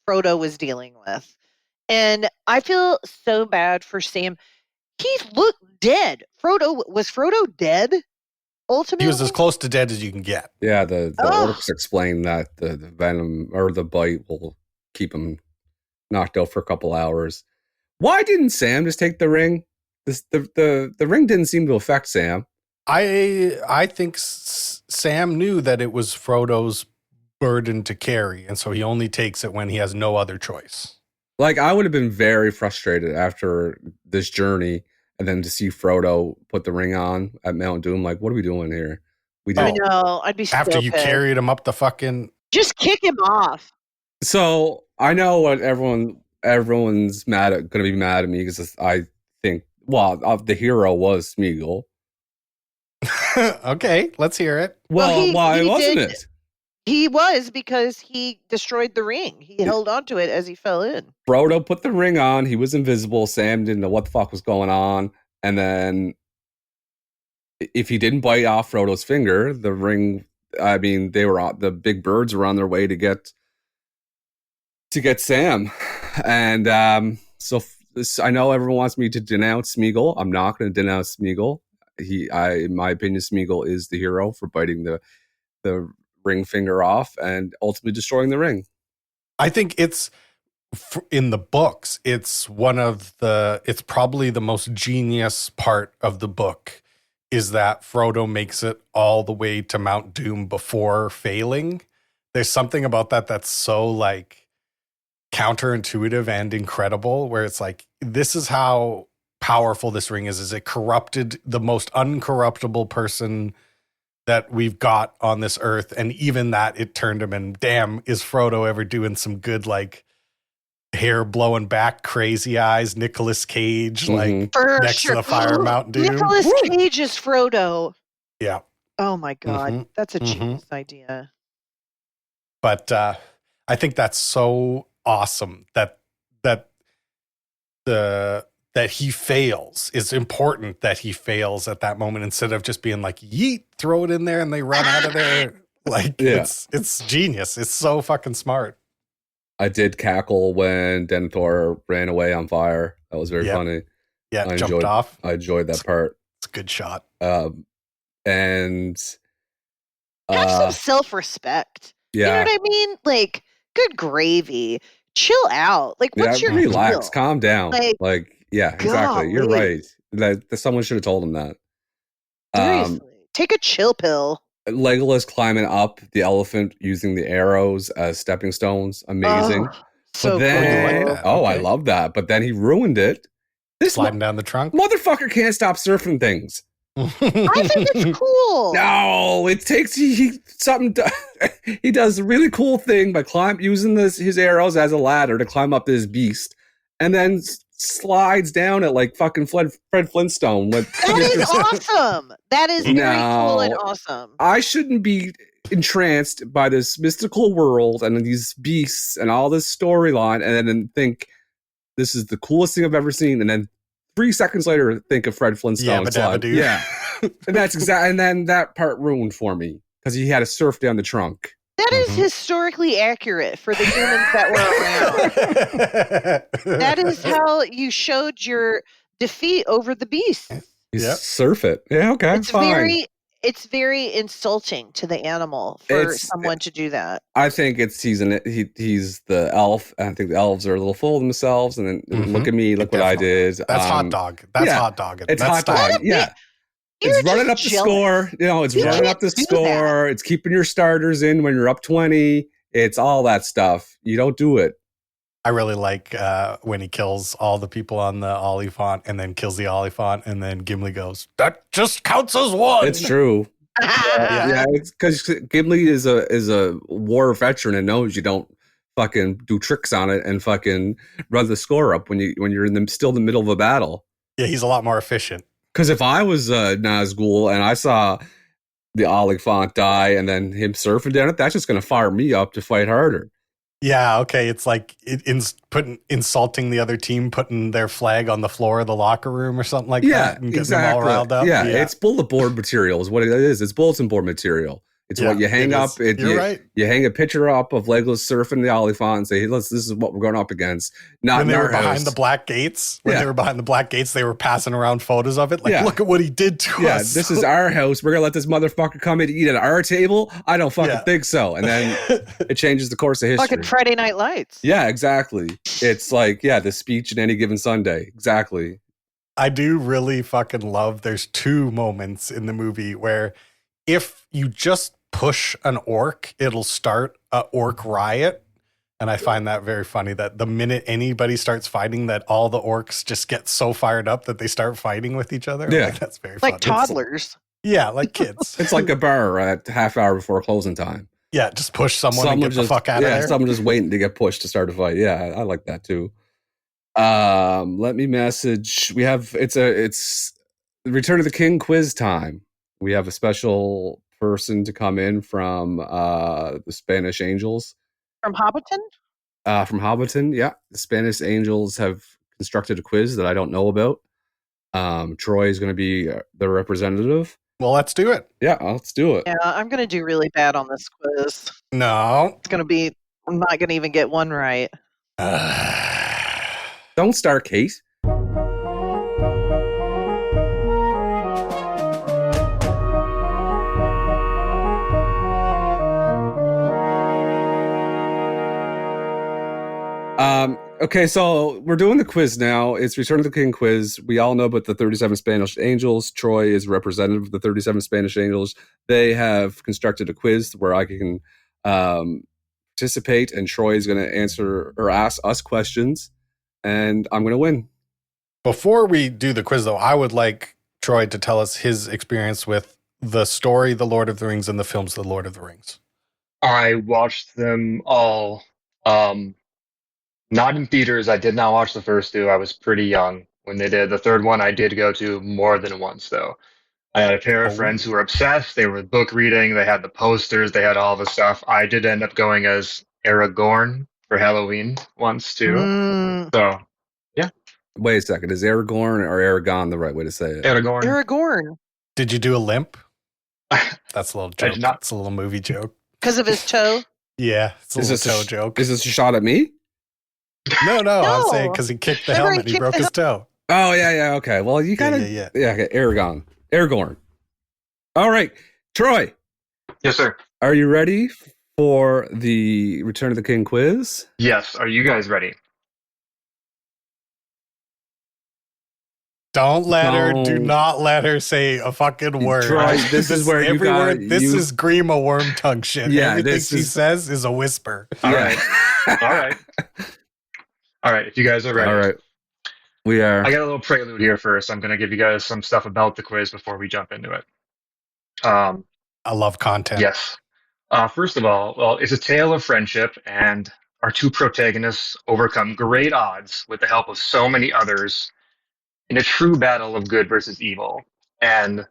Frodo was dealing with. And I feel so bad for Sam. He looked dead. Was Frodo dead? Ultimately? He was as close to dead as you can get. Yeah, the orcs explain that the venom or the bite will keep him knocked out for a couple hours. Why didn't Sam just take the ring? The ring didn't seem to affect Sam. I think Sam knew that it was Frodo's burden to carry, and so he only takes it when he has no other choice. Like, I would have been very frustrated after this journey, and then to see Frodo put the ring on at Mount Doom. Like, what are we doing here? I know. I'd be after you carried him up the fucking. Just kick him off. So I know what everyone's going to be mad at me because I think the hero was Smeagol. Okay, let's hear it. Well, why wasn't it? He was, because he destroyed the ring. He held onto it as he fell in. Frodo put the ring on. He was invisible. Sam didn't know what the fuck was going on. And then if he didn't bite off Frodo's finger, the ring, I mean, the big birds were on their way to get Sam. And so I know everyone wants me to denounce Smeagol. I'm not going to denounce Smeagol. In my opinion, Smeagol is the hero for biting the ring finger off and ultimately destroying the ring. I think it's in the books. It's probably the most genius part of the book is that Frodo makes it all the way to Mount Doom before failing. There's something about that that's so like counterintuitive and incredible, where it's like, this is how powerful this ring is it corrupted the most uncorruptible person that we've got on this earth, and even that it turned him. And damn, is Frodo ever doing some good, like, hair blowing back, crazy eyes, Nicolas Cage, like next to the fire Mountain Doom. Nicolas Cage is Frodo. Yeah. Oh my God, that's a genius idea. But I think that's so awesome that he fails. It's important that he fails at that moment instead of just being like, yeet, throw it in there and they run out of there. Like, it's genius. It's so fucking smart. I did cackle when Denethor ran away on fire. That was very funny. Yeah, jumped off. I enjoyed that part. It's a good shot. and Have some self-respect. yeah, You know what I mean? Like, good gravy. Chill out. Like, what's your relax, deal? calm down. Like, yeah, exactly. You're golly. right. That someone should have told him that. Seriously. Take a chill pill. Legolas climbing up the elephant using the arrows as stepping stones, amazing. Oh, so but then, cool. You like that? I Okay. love that. But then he ruined it. This Sliding down the trunk. motherfucker can't stop surfing things. I think it's cool. No, it takes he something. He does a really cool thing by using his arrows as a ladder to climb up this beast, and then slides down it like fucking Fred Flintstone. That is awesome. That is very cool and awesome. I shouldn't be entranced by this mystical world and these beasts and all this storyline, and then think this is the coolest thing I've ever seen, and then 3 seconds later think of Fred Flintstone. Yeah. And that's exactly. And then that part ruined for me because he had to surf down the trunk. That is historically accurate for the humans that were around. That is how you showed your defeat over the beast. Surf it. Yeah, okay, it's fine. It's very insulting to the animal for someone to do that. I think he's the elf. I think the elves are a little full of themselves. And then look at me, look what I did. That's hot dog. That's hot dog. It's hot dog. Yeah. It's running up the score. It's running up the score. It's keeping your starters in when you're up 20. It's all that stuff. You don't do it. I really like when he kills all the people on the Oliphant and then kills the Oliphant, and then Gimli goes, "That just counts as one." It's true. Yeah, it's because Gimli is a war veteran and knows you don't fucking do tricks on it and fucking run the score up when you're still in the middle of a battle. Yeah, he's a lot more efficient. Because if I was Nazgul and I saw the Oliphant die and then him surfing down it, that's just going to fire me up to fight harder. Yeah, okay. It's like insulting the other team, putting their flag on the floor of the locker room or something like that. And getting them all riled up. Yeah, it's bullet board material is what it is. It's bulletin board material. It's what you hang up. You're right. You hang a picture up of Legolas surfing the Oliphant and say, hey, this is what we're going up against. When they were behind the black gates, they were passing around photos of it. Like, look at what he did to us. Yeah, this is our house. We're going to let this motherfucker come in and eat at our table? I don't fucking think so. And then it changes the course of history. Fucking Friday Night Lights. Yeah, exactly. It's like, the speech in Any Given Sunday. Exactly. I do really fucking love, there's 2 moments in the movie where if you just push an orc, it'll start a orc riot. And I find that very funny that the minute anybody starts fighting, that all the orcs just get so fired up that they start fighting with each other. Yeah. Like, that's very funny. Like toddlers. Yeah, like kids. It's like a bar at half hour before closing time. Yeah, just push someone and get the fuck out of there. Someone just waiting to get pushed to start a fight. Yeah, I like that too. Let me message. We have it's Return of the King quiz time. We have a special person to come in from the Spanish Angels. From Hobbiton? From Hobbiton, yeah. The Spanish Angels have constructed a quiz that I don't know about. Troy is going to be the representative. Well, let's do it. Yeah, let's do it. Yeah, I'm going to do really bad on this quiz. No. I'm not going to even get one right. Don't start, Cate. Okay, so we're doing the quiz now. It's Return of the King quiz. We all know about the 37 Spanish Angels. Troy is representative of the 37 Spanish Angels. They have constructed a quiz where I can participate, and Troy is going to answer or ask us questions, and I'm going to win. Before we do the quiz, though, I would like Troy to tell us his experience with the story, The Lord of the Rings, and the films, The Lord of the Rings. I watched them all. Not in theaters. I did not watch the first 2. I was pretty young when they did. The third one I did go to more than once, though. I had a pair of friends who were obsessed. They were book reading. They had the posters. They had all the stuff. I did end up going as Aragorn for Halloween once, too. So, yeah. Wait a second. Is Aragorn or Aragon the right way to say it? Aragorn. Did you do a limp? That's a little joke. That's a little movie joke. Because of his toe? Yeah, it's a little toe joke. Is this a shot at me? No, I'm saying because he kicked the helmet, he broke his toe. Oh, yeah, okay. Well, you gotta... Yeah, okay. Aragorn. All right, Troy, Yes, sir. are you ready for the Return of the King quiz? Yes. Are you guys ready? Don't let her. Do Don't. not let her say a fucking word. Troy, this is where you every gotta word. This use- is Grima worm tongue shit. Yeah, Everything this she is- says is a whisper. All Yeah. right. All right. All right. If you guys are ready. All right. We are. I got a little prelude here first. I'm going to give you guys some stuff about the quiz before we jump into it. I love content. Yes. First of all, well, it's a tale of friendship, and our two protagonists overcome great odds with the help of so many others in a true battle of good versus evil. And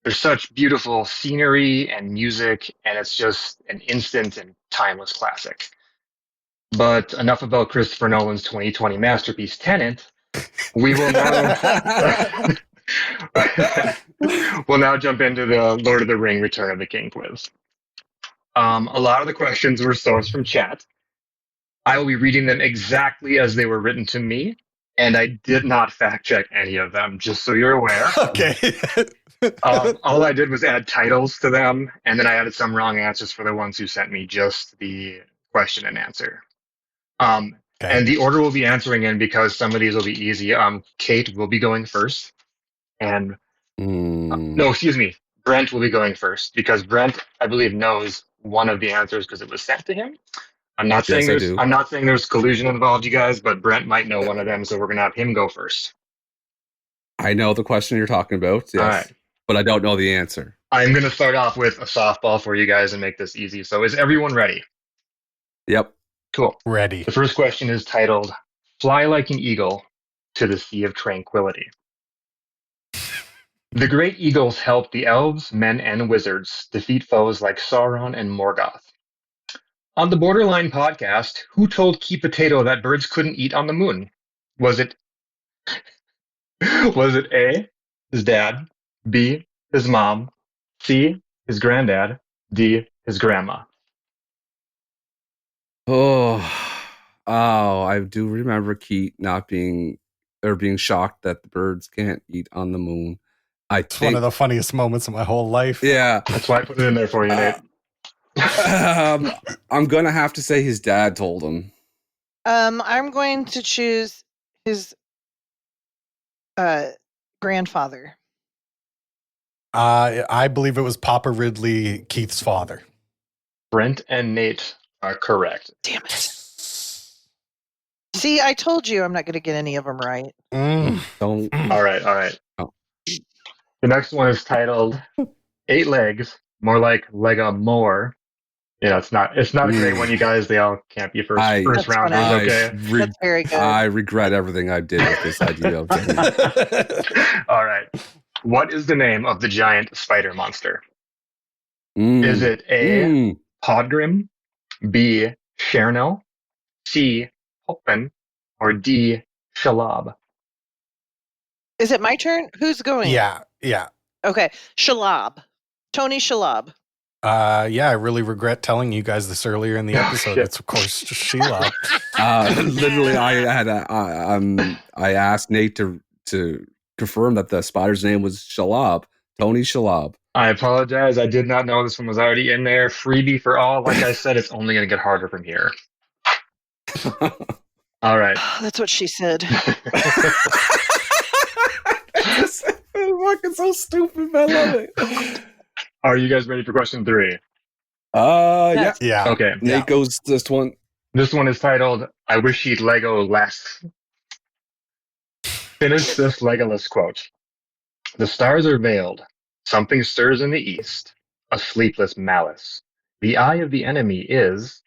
there's such beautiful scenery and music, and it's just an instant and timeless classic. But enough about Christopher Nolan's 2020 masterpiece, Tenet. We will now we'll now jump into the Lord of the Ring Return of the King quiz. A lot of the questions were sourced from chat. I will be reading them exactly as they were written to me, and I did not fact check any of them, just so you're aware. Okay. All I did was add titles to them, and then I added some wrong answers for the ones who sent me just the question and answer. Okay. And the order we'll be answering in, because some of these will be easy. Cate will be going first, and no, excuse me, Brent will be going first, because Brent, I believe, knows one of the answers because it was sent to him. I'm not saying Yes, I do. I'm not saying there's collusion involved, you guys, but Brent might know one of them, so we're gonna have him go first. I know the question you're talking about. Yes, All right. but I don't know the answer. I'm gonna start off with a softball for you guys and make this easy. So is everyone ready? Yep. Cool. Ready. The first question is titled "Fly Like an Eagle to the Sea of Tranquility." The great eagles helped the elves, men, and wizards defeat foes like Sauron and Morgoth. On the Borderline podcast, who told Key Potato that birds couldn't eat on the moon? Was it A, his dad, B, his mom, C, his granddad, D, his grandma? Oh, I do remember Keith not being shocked that the birds can't eat on the moon. It's one of the funniest moments of my whole life. Yeah. That's why I put it in there for you, Nate. I'm gonna have to say his dad told him. I'm going to choose his grandfather. I believe it was Papa Ridley, Keith's father. Brent and Nate are correct. Damn it. See, I told you I'm not going to get any of them right. Don't. All right. Oh. The next one is titled Eight Legs, more like Lega More. Yeah, it's not a great one, you guys. They all can't be first That's rounders, funny. okay? That's very good. I regret everything I did with this idea of Jenny. All right. What is the name of the giant spider monster? Is it A, Podgrim, B, Cherno, C, Hopin, or D, Shalab? Is it my turn? Who's going? Yeah. Okay. Shalab. Tony Shalab. Yeah, I really regret telling you guys this earlier in the episode. It's of course just Sheila. Literally, I asked Nate to confirm that the spider's name was Shalab, Tony Shalab. I apologize. I did not know this one was already in there. Freebie for all. Like I said, it's only going to get harder from here. All right. That's what she said. It's fucking so stupid, but I love it. Are you guys ready for question 3? Yeah. Yeah. Okay. Nate goes this one. This one is titled, I Wish He'd Lego Less. Finish this Legolas quote. The stars are veiled. Something stirs in the east. A sleepless malice. The eye of the enemy is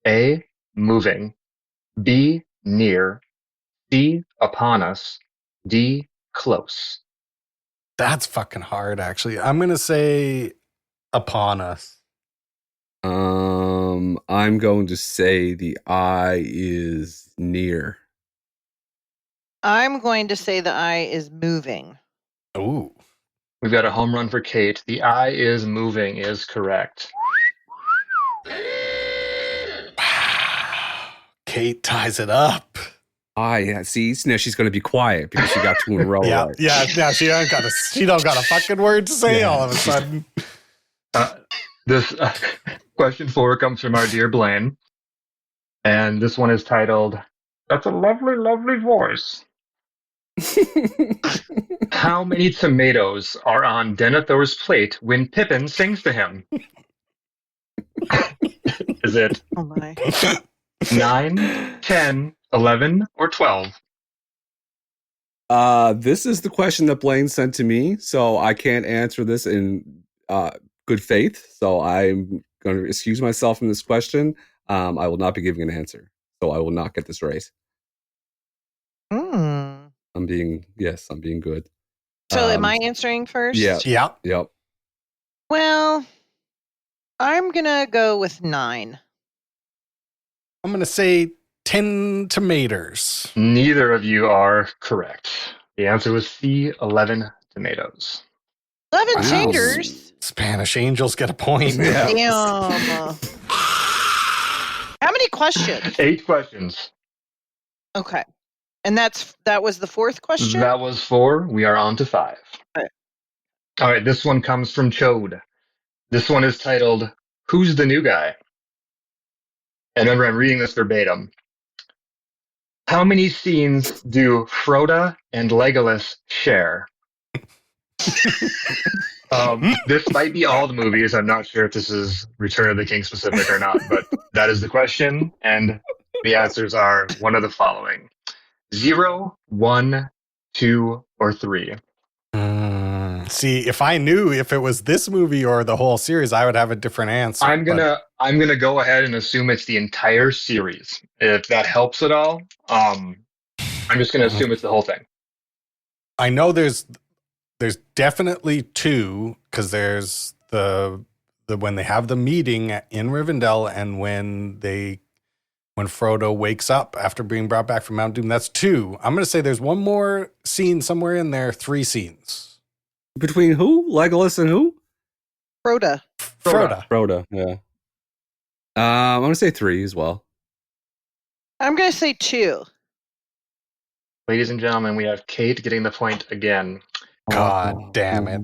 A, moving. B, near. C, upon us. D, close. That's fucking hard, actually. I'm going to say upon us. I'm going to say the eye is near. I'm going to say the eye is moving. Ooh. We've got a home run for Cate. The eye is moving is correct. Cate ties it up. Yeah. See, now she's going to be quiet because she got 2 in a row. Yeah, Right. yeah. Now she don't got a fucking word to say. Yeah. All of a sudden. This question 4 comes from our dear Blaine, and this one is titled, "That's a lovely, lovely voice." How many tomatoes are on Denethor's plate when Pippin sings to him? Is it Oh my. 9, 10, 11, or 12? This is the question that Blaine sent to me, so I can't answer this in good faith. So I'm going to excuse myself from this question. I will not be giving an answer, so I will not get this right. I'm being good. So am I answering first? Yeah. Yeah. Yep. Well, I'm going to go with 9. I'm going to say 10 tomatoes. Neither of you are correct. The answer was C, 11 tomatoes. 11 Wow. taters? Spanish angels get a point. Yeah. Damn. How many questions? 8 questions. Okay. And that was the 4th question? That was 4. We are on to 5. Right. All right, this one comes from Chode. This one is titled, "Who's the New Guy?" And remember, I'm reading this verbatim. How many scenes do Frodo and Legolas share? This might be all the movies. I'm not sure if this is Return of the King specific or not, but that is the question. And the answers are one of the following: 0, 1, 2, or 3. See, if I knew if it was this movie or the whole series, I would have a different answer. I'm gonna go ahead and assume it's the entire series. If that helps at all, I'm just gonna assume it's the whole thing. I know there's definitely 2, because there's the when they have the meeting in Rivendell and when Frodo wakes up after being brought back from Mount Doom. That's 2. I'm going to say there's one more scene somewhere in there. 3 scenes. Between who? Legolas and who? Frodo. Frodo. Yeah. I'm going to say 3 as well. I'm going to say 2. Ladies and gentlemen, we have Cate getting the point again. God damn it.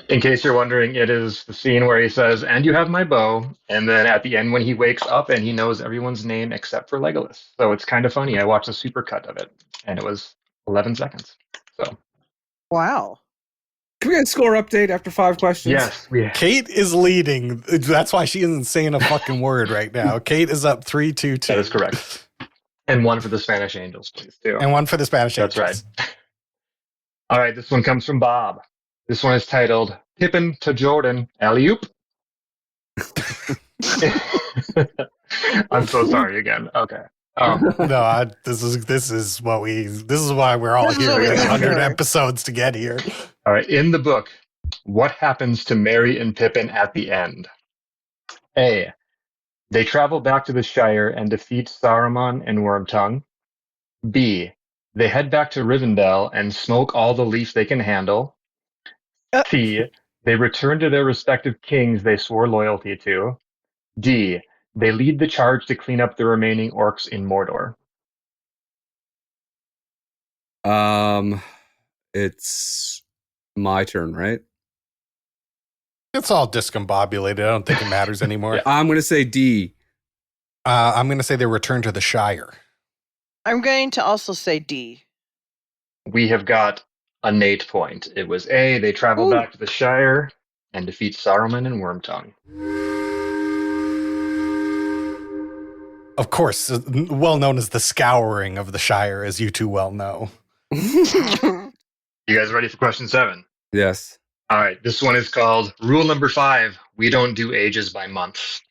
In case you're wondering, it is the scene where he says, "And you have my bow," and then at the end when he wakes up and he knows everyone's name except for Legolas. So it's kind of funny. I watched a supercut of it, and it was 11 seconds. So Wow. Can we get a score update after 5 questions? yes, Cate is leading. That's why she isn't saying a fucking word right now. Cate is up 3-2-2. that is correct. And 1 for the Spanish Angels, please, too. And 1 for the Spanish That's Angels. right. All right, this one comes from Bob. This one is titled, "Pippin to Jordan, alley-oop." I'm so sorry again. Okay. No, this is why we're all This is here. what We we're got here 100 for. episodes to get here. All right. In the book, what happens to Merry and Pippin at the end? A. They travel back to the Shire and defeat Saruman and Wormtongue. B. They head back to Rivendell and smoke all the leaf they can handle. C. They return to their respective kings they swore loyalty to. D. They lead the charge to clean up the remaining orcs in Mordor. It's my turn, right? It's all discombobulated. I don't think it matters anymore. Yeah, I'm going to say D. I'm going to say they return to the Shire. I'm going to also say D. We have got a Nate point. It was A. They travel Ooh. back to the Shire and defeat Saruman and Wormtongue. Of course, well known as the scouring of the Shire, as you two well know. You guys ready for question 7? Yes. All right. This one is called Rule Number 5. We don't do ages by months.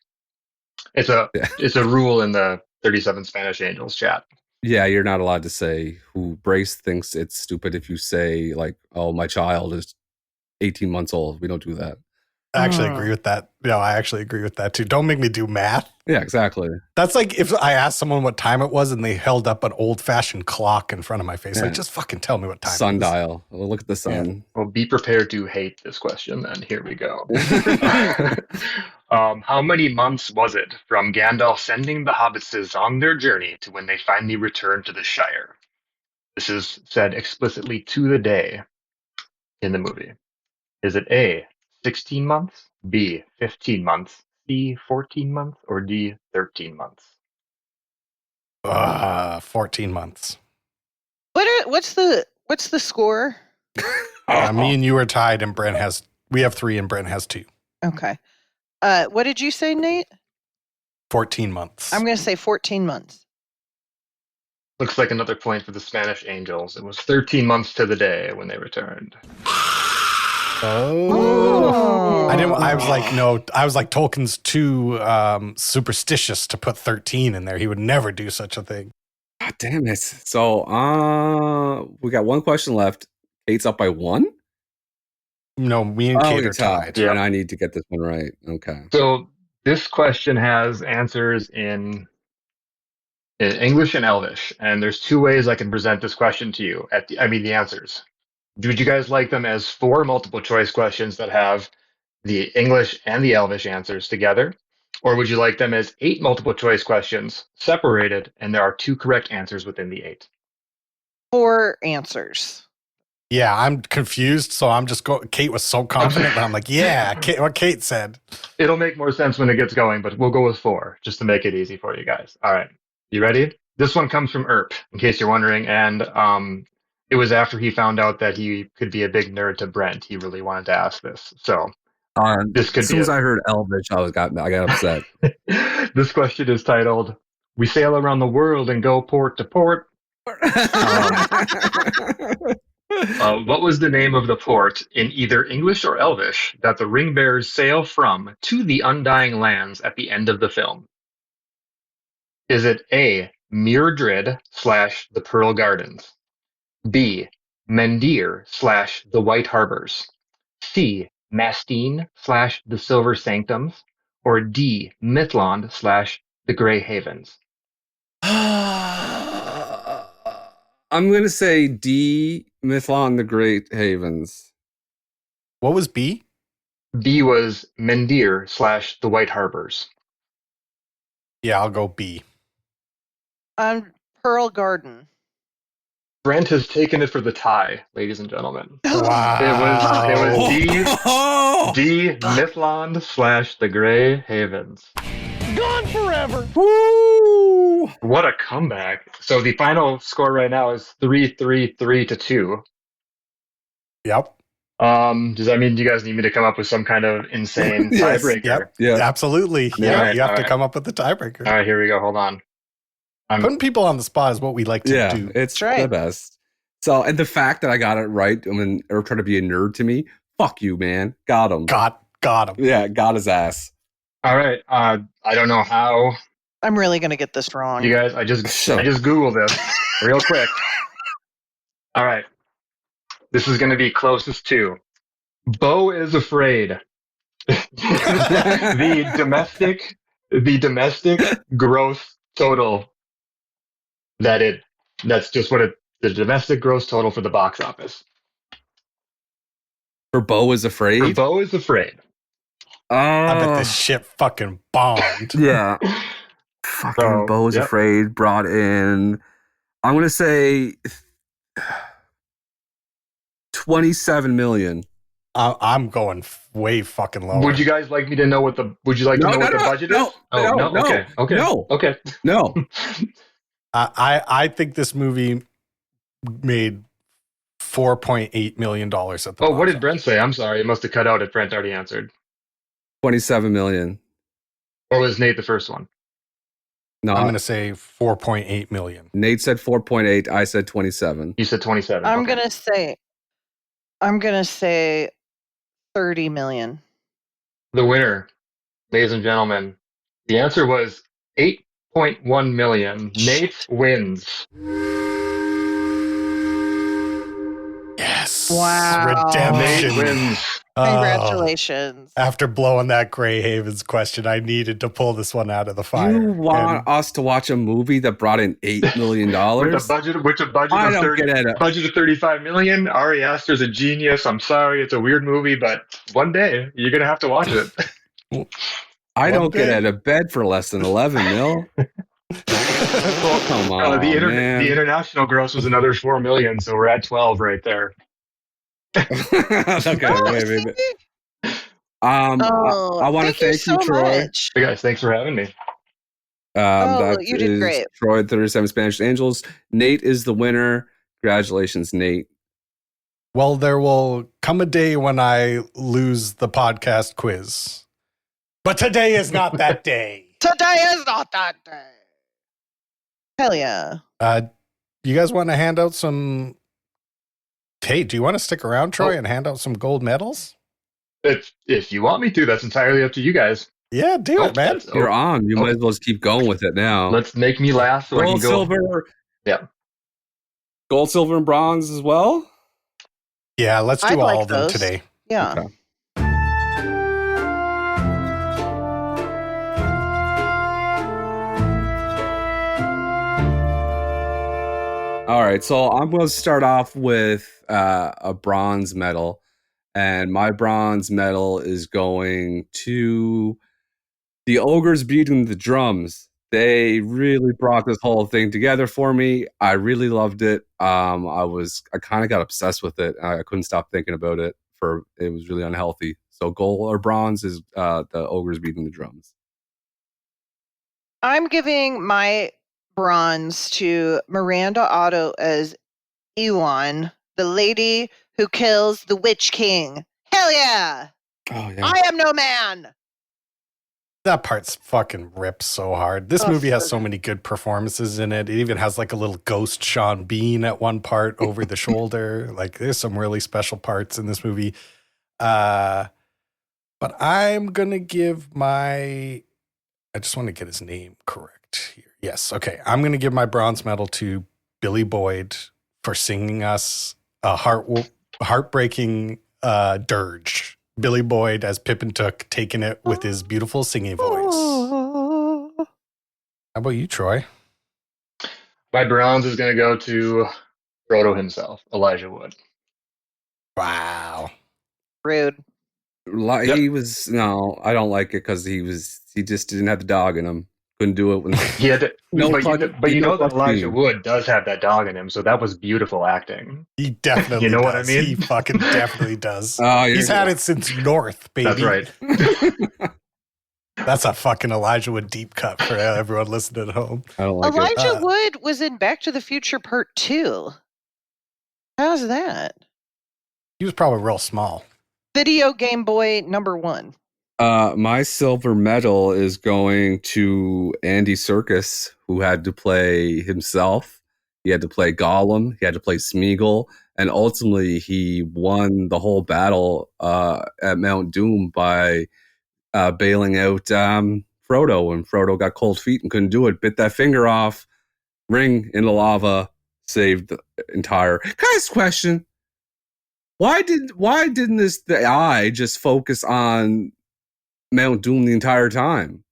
It's a rule in the 37 Spanish Angels chat. Yeah, you're not allowed to say who Brace thinks it's stupid if you say, like, oh, my child is 18 months old. We don't do that. I actually agree with that. No, I actually agree with that too. Don't make me do math. Yeah, exactly. That's like if I asked someone what time it was and they held up an old-fashioned clock in front of my face. Yeah. Like, just fucking tell me what time it is. Sundial. Well, look at the sun. Well, be prepared to hate this question then. Here we go. How many months was it from Gandalf sending the hobbitses on their journey to when they finally returned to the Shire? This is said explicitly to the day in the movie. Is it A, 16 months, B, 15 months, C, 14 months, or D, 13 months? 14 months. What's the score? Me and you are tied, and we have 3, and Brent has 2. Okay. What did you say, Nate? 14 months. I'm going to say 14 months. Looks like another point for the Spanish Angels. It was 13 months to the day when they returned. Oh. I was like, no, I was like, Tolkien's too superstitious to put 13 in there. He would never do such a thing. God damn it. So, we got one question left. Cate's up by 1? No, me and Cate are you're tied. Yeah. And I need to get this one right. Okay. So this question has answers in English and Elvish, and there's 2 ways I can present this question to you. The answers. Would you guys like them as 4 multiple choice questions that have the English and the Elvish answers together? Or would you like them as 8 multiple choice questions separated, and there are 2 correct answers within the 8? 4 answers. Yeah, I'm confused, so I'm just going. Cate was so confident that I'm like, yeah, what Cate said. It'll make more sense when it gets going, but we'll go with 4 just to make it easy for you guys. All right, you ready? This one comes from Earp, in case you're wondering, and it was after he found out that he could be a big nerd to Brent. He really wanted to ask this, so this could as soon as I heard Elvish, I got upset. This question is titled, "We sail around the world and go port to port." What was the name of the port in either English or Elvish that the ring bearers sail from to the Undying Lands at the end of the film? Is it A, Muirdred / the Pearl Gardens, B, Mendir / the White Harbors, C, Mastine / the Silver Sanctums, or D, Mithlond / the Grey Havens? I'm going to say D, Mithlond, the Great Havens. What was B? B was Mendir / the White Harbors. Yeah, I'll go B. Pearl Garden. Brent has taken it for the tie, ladies and gentlemen. Wow. It was D, Mithlond / the Grey Havens. Gone forever. Woo! What a comeback. So the final score right now is 3-2. Yep. Does that mean you guys need me to come up with some kind of insane Yes, tiebreaker? Yep. Yeah. Absolutely. Yeah, Yeah, right, you have all to right. come up with the tiebreaker. All right, here we go. Hold on. Putting people on the spot is what we like to do. It's That's right. the best. So, and the fact that I got it right when they were trying to be a nerd to me, fuck you, man. Got him. Got him. Yeah, got his ass. All right. I don't know how I'm really going to get this wrong. you guys. I just Googled this real quick. All right. This is going to be closest to. Beau is afraid. the domestic gross total that's just what the domestic gross total for the box office. For Beau is Afraid? For Beau is afraid. I bet this shit fucking bombed. Yeah. Fucking So, Beau is yep. Afraid brought in, I'm going to say 27 million. I'm going way fucking lower. Would you guys like me to know what the? Would you like to know what the budget is? Okay. No. I think this movie made $4.8 million at the Oh, box what did office. Brent say? I'm sorry, it must have cut out if Brent already answered. 27 million. Or was Nate the first one? No, I'm going to say 4.8 million. Nate said 4.8. I said 27. You said 27. I'm okay. gonna say 30 million. The winner, ladies and gentlemen, the answer was 8.1 million. Nate wins. Yes. Wow. Redemption. Nate wins. Oh, Congratulations. after blowing that Grey Havens question, I needed to pull this one out of the fire. You want us to watch a movie that brought in $8 million? With a budget of I don't get it. budget of 35 million. Ari Aster's a genius. I'm sorry, it's a weird movie, but one day you're gonna have to watch it. I One don't get day. out of bed for less than 11 mil. Come on, the man. international gross was another 4 million, so we're at 12 right there. Okay, Oh, wait. see? I want to thank you thank so you, Troy. much. Hey guys, thanks for having me. That you did is great. Troy, 37 Spanish Angels. Nate is the winner. Congratulations, Nate. Well, there will come a day when I lose the podcast quiz. But today is not that day. Today is not that day. Hell yeah. You guys want to hand out some... Hey, do you want to stick around, Troy, and hand out some gold medals? If you want me to, that's entirely up to you guys. Yeah, do it, man. You're on. You might as well just keep going with it now. Let's make me laugh so I can Gold, go. silver. Yeah. Gold, silver, and bronze as well? Yeah, let's do I'd all like of them those. today. Yeah. Okay. All right, so I'm going to start off with a bronze medal, and my bronze medal is going to the Ogres Beating the Drums. They really brought this whole thing together for me. I really loved it. I kind of got obsessed with it. I couldn't stop thinking about it. It was really unhealthy. So gold or bronze is the Ogres Beating the Drums. I'm giving my bronze to Miranda Otto as Ewan, the lady who kills the Witch King. Hell yeah! Oh yeah. I am no man! That part's fucking rips so hard. This movie has so many good performances in it. It even has like a little ghost Sean Bean at one part over the shoulder. Like there's some really special parts in this movie. But I'm going to give I just want to get his name correct here. Yes. Okay. I'm going to give my bronze medal to Billy Boyd for singing us a heartbreaking dirge. Billy Boyd as Pippin Took, taking it with his beautiful singing voice. How about you, Troy? My bronze is going to go to Frodo himself, Elijah Wood. Wow. Rude. He was I don't like it because he just didn't have the dog in him. Couldn't do it when He had to, No but fuck- you know no that fuck Elijah you. Wood does have that dog in him, so that was beautiful acting. He definitely You know does. what I mean? He fucking definitely does. Oh, He's had it since North, baby. That's right. That's a fucking Elijah Wood deep cut for everyone listening at home. I don't like it. Elijah Wood was in Back to the Future Part 2. How's that? He was probably real small. Video Game Boy number 1. My silver medal is going to Andy Serkis, who had to play himself. He had to play Gollum. He had to play Smeagol. And ultimately, he won the whole battle at Mount Doom by bailing out Frodo. And Frodo got cold feet and couldn't do it. Bit that finger off. Ring in the lava. Saved the entire... Can I ask a question? Why didn't the eye just focus on Mount Doom the entire time?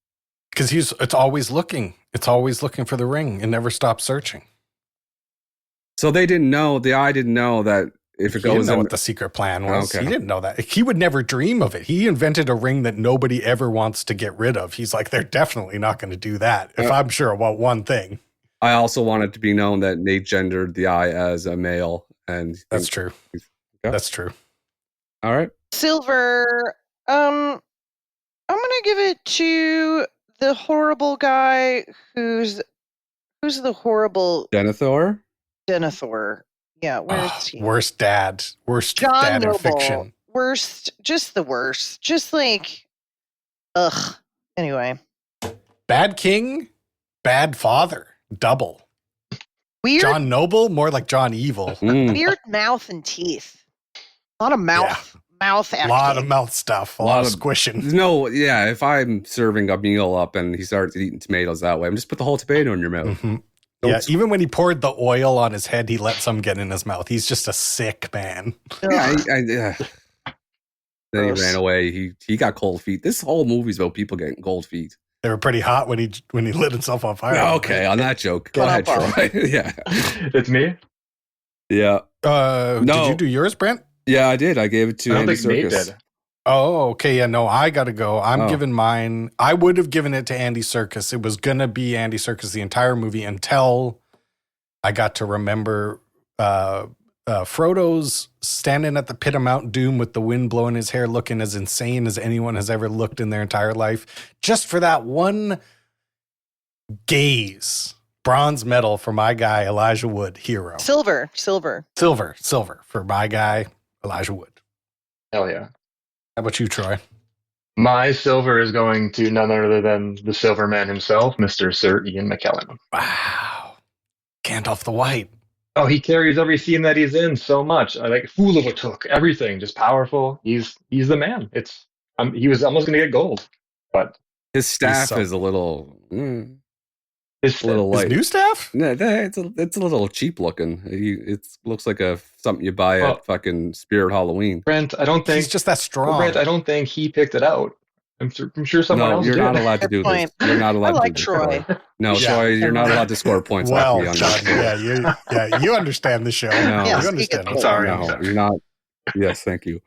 Because it's always looking. It's always looking for the ring and never stops searching. So the eye didn't know that if it He didn't goes know in, what the secret plan was. Okay. He didn't know that. He would never dream of it. He invented a ring that nobody ever wants to get rid of. He's like, they're definitely not going to do that if I'm sure about one thing. I also want it to be known that Nate gendered the eye as a male, and That's true. Yeah. That's true. All right. Silver, I'm going to give it to the horrible guy who's the horrible Denethor. Denethor. Yeah, where's he? Worst dad. Worst John dad in Noble. fiction. Worst, just the worst. Just like, ugh. Anyway. Bad king, bad father. Double. Weird, John Noble, more like John Evil. weird mouth and teeth. A lot of mouth acting. A lot of mouth stuff. A lot of squishing. If I'm serving a meal up and he starts eating tomatoes that way, I'm just put the whole tomato in your mouth. Mm-hmm. Yeah, even when he poured the oil on his head, he let some get in his mouth. He's just a sick man. Yeah, Then Gross. he ran away. He got cold feet. This whole movie's about people getting cold feet. They were pretty hot when he lit himself on fire. Okay, on that joke. Go ahead, Troy. Yeah. It's me? Yeah. No. Did you do yours, Brent? Yeah, I did. I gave it to I don't Andy think Nate Serkis. did. Oh, okay. Yeah, no, I got to go. I'm Oh. giving mine. I would have given it to Andy Serkis. It was going to be Andy Serkis the entire movie until I got to remember Frodo's standing at the pit of Mount Doom with the wind blowing his hair, looking as insane as anyone has ever looked in their entire life. Just for that one gaze. Bronze medal for my guy, Elijah Wood, hero. Silver. Silver for my guy, Elijah Wood. Hell yeah. How about you, Troy? My silver is going to none other than the Silver Man himself, Mr. Sir Ian McKellen. Wow. Gandalf the White. Oh, he carries every scene that he's in so much. I like Fool of a Took, everything, just powerful. He's the man. He was almost going to get gold, but His staff so- is a little, his a little His light. new staff? No, it's a little cheap looking. It looks like something you buy Well- at fucking Spirit Halloween. Brent, I don't think He's just that strong. Brent, I don't think he picked it out. I'm sure someone No, else you're did. not allowed to do Good this. point. You're not allowed I like to do Troy. this. No, Yeah. Troy, you're not allowed to score points off Well me on done. that. Yeah, you understand the show. No. Yes, You he understand. gets what's Sorry. happening. No, you're not. Yes, thank you.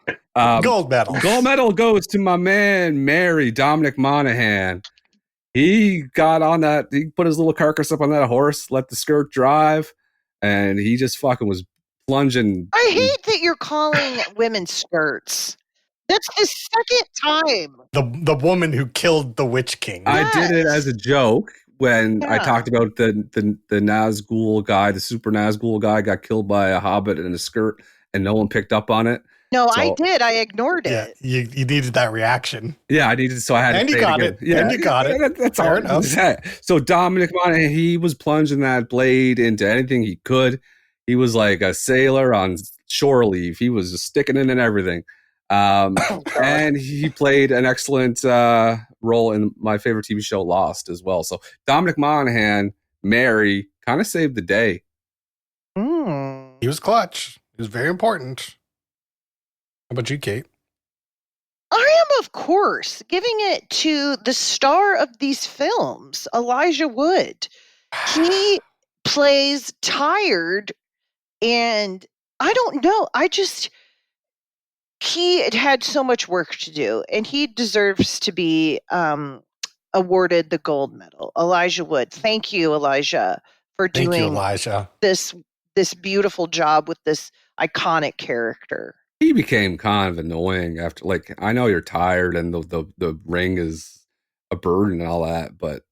Gold medal. Gold medal goes to my man, Dominic Monaghan. He got on that. He put his little carcass up on that horse, let the skirt drive, and he just fucking was plunging. I hate that you're calling women skirts. That's the second time. The woman who killed the Witch King. I did it as a joke when I Yeah. talked about the Nazgul guy, the super Nazgul guy got killed by a hobbit in a skirt, and no one picked up on it. No, I So- did. I ignored Yeah, it. you needed that reaction. Yeah, I needed, so I had And to you say got again. it. And you got it. That's Fair all. enough. So Dominic Monaghan, he was plunging that blade into anything he could. He was like a sailor on shore leave. He was just sticking it in everything. And he played an excellent role in my favorite TV show, Lost, as well. So Dominic Monaghan, Mary, kind of saved the day. Mm. He was clutch. He was very important. How about you, Kate? I am, of course, giving it to the star of these films, Elijah Wood. He plays tired, and I don't know. He had so much work to do, and he deserves to be awarded the gold medal. Elijah Wood. Thank you, Elijah, for Thank you, doing Elijah. this beautiful job with this iconic character. He became kind of annoying after, like, I know you're tired and the ring is a burden and all that, but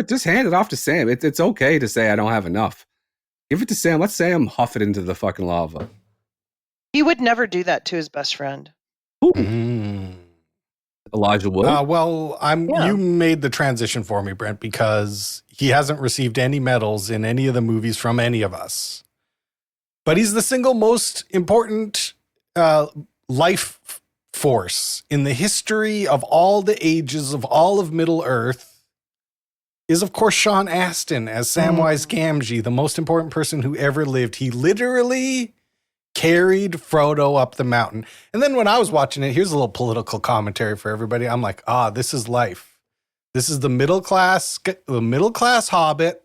just hand it off to Sam. It's okay to say I don't have enough. Give it to Sam. Let Sam huff it into the fucking lava. He would never do that to his best friend. Ooh, Mm. Elijah Wood. Well, Yeah. you made the transition for me, Brent, because he hasn't received any medals in any of the movies from any of us. But he's the single most important life force in the history of all the ages of all of Middle Earth is, of course, Sean Astin as Samwise Gamgee, the most important person who ever lived. He literally carried Frodo up the mountain. And then when I was watching it, here's a little political commentary for everybody. I'm like, this is life. This is the middle class hobbit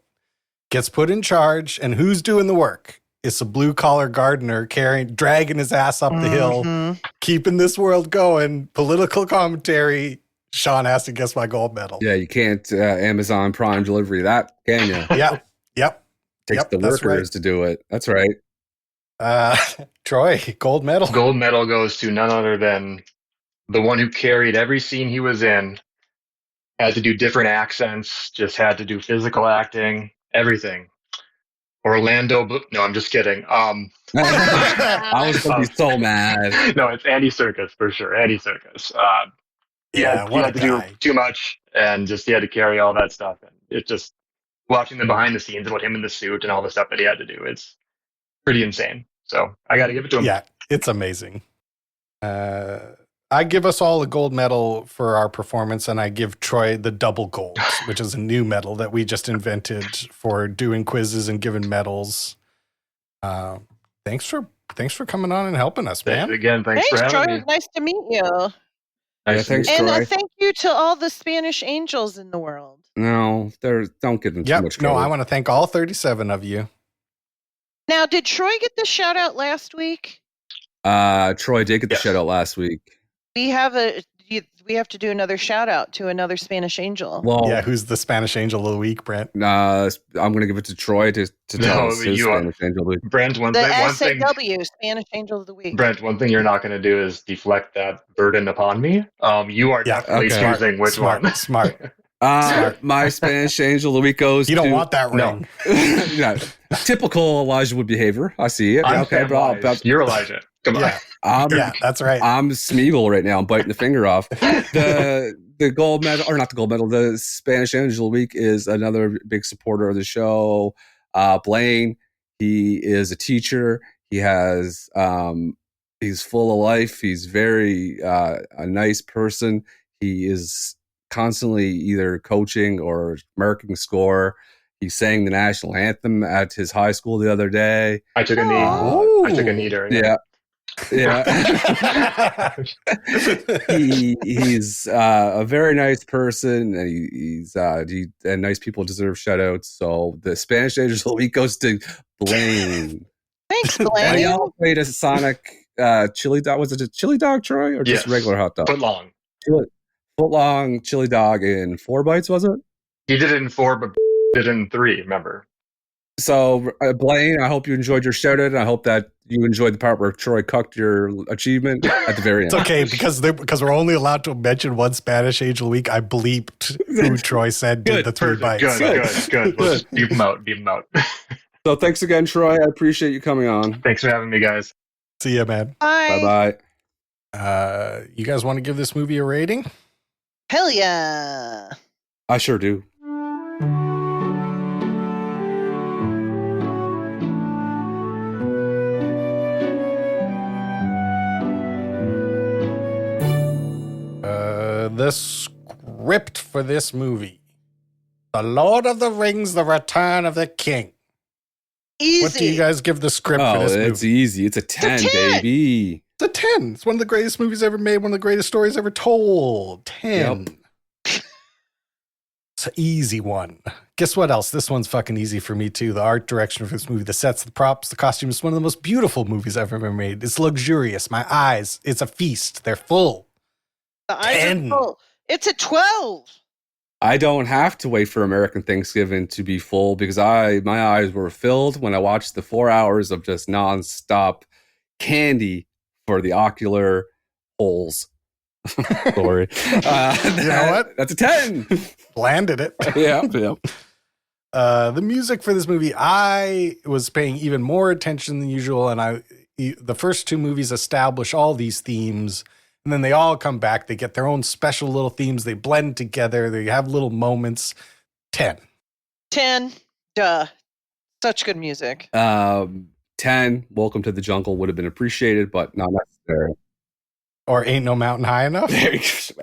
gets put in charge, and who's doing the work? It's a blue collar gardener dragging his ass up the hill, Mhm. keeping this world going. Political commentary. Sean Astin gets my gold medal. Yeah, you can't Amazon Prime delivery that, can you? Yep. Takes Yep, the that's workers to do it. That's right. Troy, gold medal. Gold medal goes to none other than the one who carried every scene he was in, had to do different accents, just had to do physical acting, everything. No, I'm just kidding. I was going to be so mad. No, it's Andy Serkis for sure. Andy Serkis. He had what a to do guy. too much, and just he had to carry all that stuff. And it just watching the behind the scenes about him in the suit and all the stuff that he had to do. It's pretty insane. So I got to give it to him. Yeah, it's amazing. I give us all a gold medal for our performance, and I give Troy the double gold, which is a new medal that we just invented for doing quizzes and giving medals. Thanks for coming on and helping us, man. Again, thanks for Thanks, Troy. having It me. was nice to meet you. Yeah, Nice to thanks, meet you. And Troy. thank you to all the Spanish angels in the world. No, don't give them too Yep. much No, credit. I want to thank all 37 of you. Now, did Troy get the shout out last week? Troy did get the Yes. shout out last week. We have to do another shout out to another Spanish angel. Well, Yeah, who's the Spanish angel of the week, Brent? I'm going to give it to Troy to tell us his Spanish angel of the week. Brent, one the thing, SAW, Spanish angel of the week. Brent, one thing you're not going to do is deflect that burden upon me. You are Yeah, definitely okay. choosing which one. Smart. My Spanish angel of the week goes You to... don't want that No. ring. Yeah, typical Elijah Wood behavior. I see it. I'm Okay, Samwise. You're Elijah. Come on. Yeah, yeah, that's right. I'm Smeagol right now. I'm biting the finger off. The gold medal, or not the gold medal, the Spanish Angel of the Week is another big supporter of the show. Blaine, he is a teacher. He has, he's full of life. He's very a nice person. He is constantly either coaching or marking score. He sang the national anthem at his high school the other day. I took a knee. Oh. I took a knee during it. Yeah. He's a very nice person, and and nice people deserve shout outs. So the Spanish Angels of the Week goes to Blaine. Thanks, And Blaine. y'all played a Sonic chili dog. Was it a chili dog, Troy, or just Yes. regular hot dog? Foot long. Foot long chili dog in 4 bites, was it? He did it in 4, but did it in 3, remember? So, Blaine, I hope you enjoyed your shout out, and I hope that you enjoyed the part where Troy cucked your achievement at the very end. It's okay because we're only allowed to mention one Spanish angel a week. I bleeped who Troy said did the 3 bites. Good. We'll just beep him out. So thanks again, Troy. I appreciate you coming on. Thanks for having me, guys. See ya, man. Bye. Bye-bye. You guys want to give this movie a rating? Hell yeah. I sure do. The script for this movie: The Lord of the Rings: The Return of the King. Easy. What do you guys give the script for this it's movie? easy. It's a 10, 10. baby. It's a 10. It's one of the greatest movies ever made, one of the greatest stories ever told. 10. It's an easy one. Guess what else? This one's fucking easy for me too. The art direction for this movie, the sets, the props, the costumes, one of the most beautiful movies I've ever made. It's luxurious. My eyes, it's a feast. They're full. The eyes 10. are full. It's a 12. I don't have to wait for American Thanksgiving to be full because my eyes were filled when I watched the 4 hours of just nonstop candy for the ocular holes. Sorry. You know what? That's a 10. Landed it. Yeah. The music for this movie, I was paying even more attention than usual, and the first 2 movies establish all these themes, and then they all come back. They get their own special little themes. They blend together. They have little moments. 10. 10. Duh. Such good music. 10. Welcome to the Jungle would have been appreciated, but not necessary. Or Ain't No Mountain High Enough.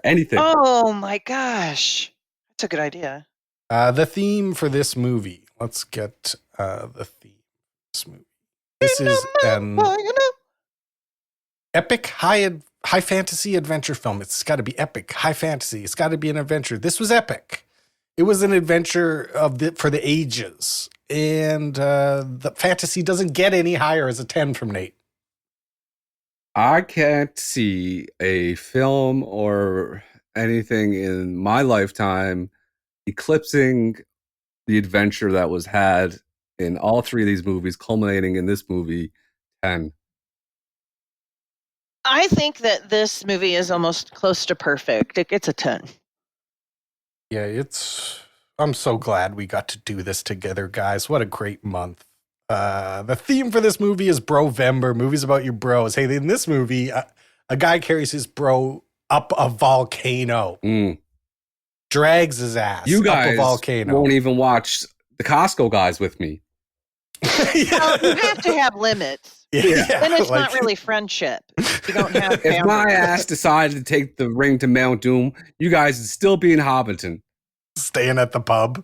Anything. Oh my gosh. That's a good idea. The theme for this movie. Let's get the theme for this movie. This is an epic high fantasy adventure film. It's got to be epic, high fantasy. It's got to be an adventure. This was epic. It was an adventure for the ages. And the fantasy doesn't get any higher as a 10 from Nate. I can't see a film or anything in my lifetime eclipsing the adventure that was had in all 3 of these movies, culminating in this movie, 10. I think that this movie is almost close to perfect. It's a 10. Yeah, I'm so glad we got to do this together, guys. What a great month. The theme for this movie is Bro-vember, movies about your bros. Hey, in this movie, a guy carries his bro up a volcano. Drags his ass You guys up a volcano. won't even watch the Costco guys with me. Well, you have to have limits. Yeah, Then it's not really friendship. You don't have If family. my ass decided to take the ring to Mount Doom, you guys would still be in Hobbiton. Staying at the pub.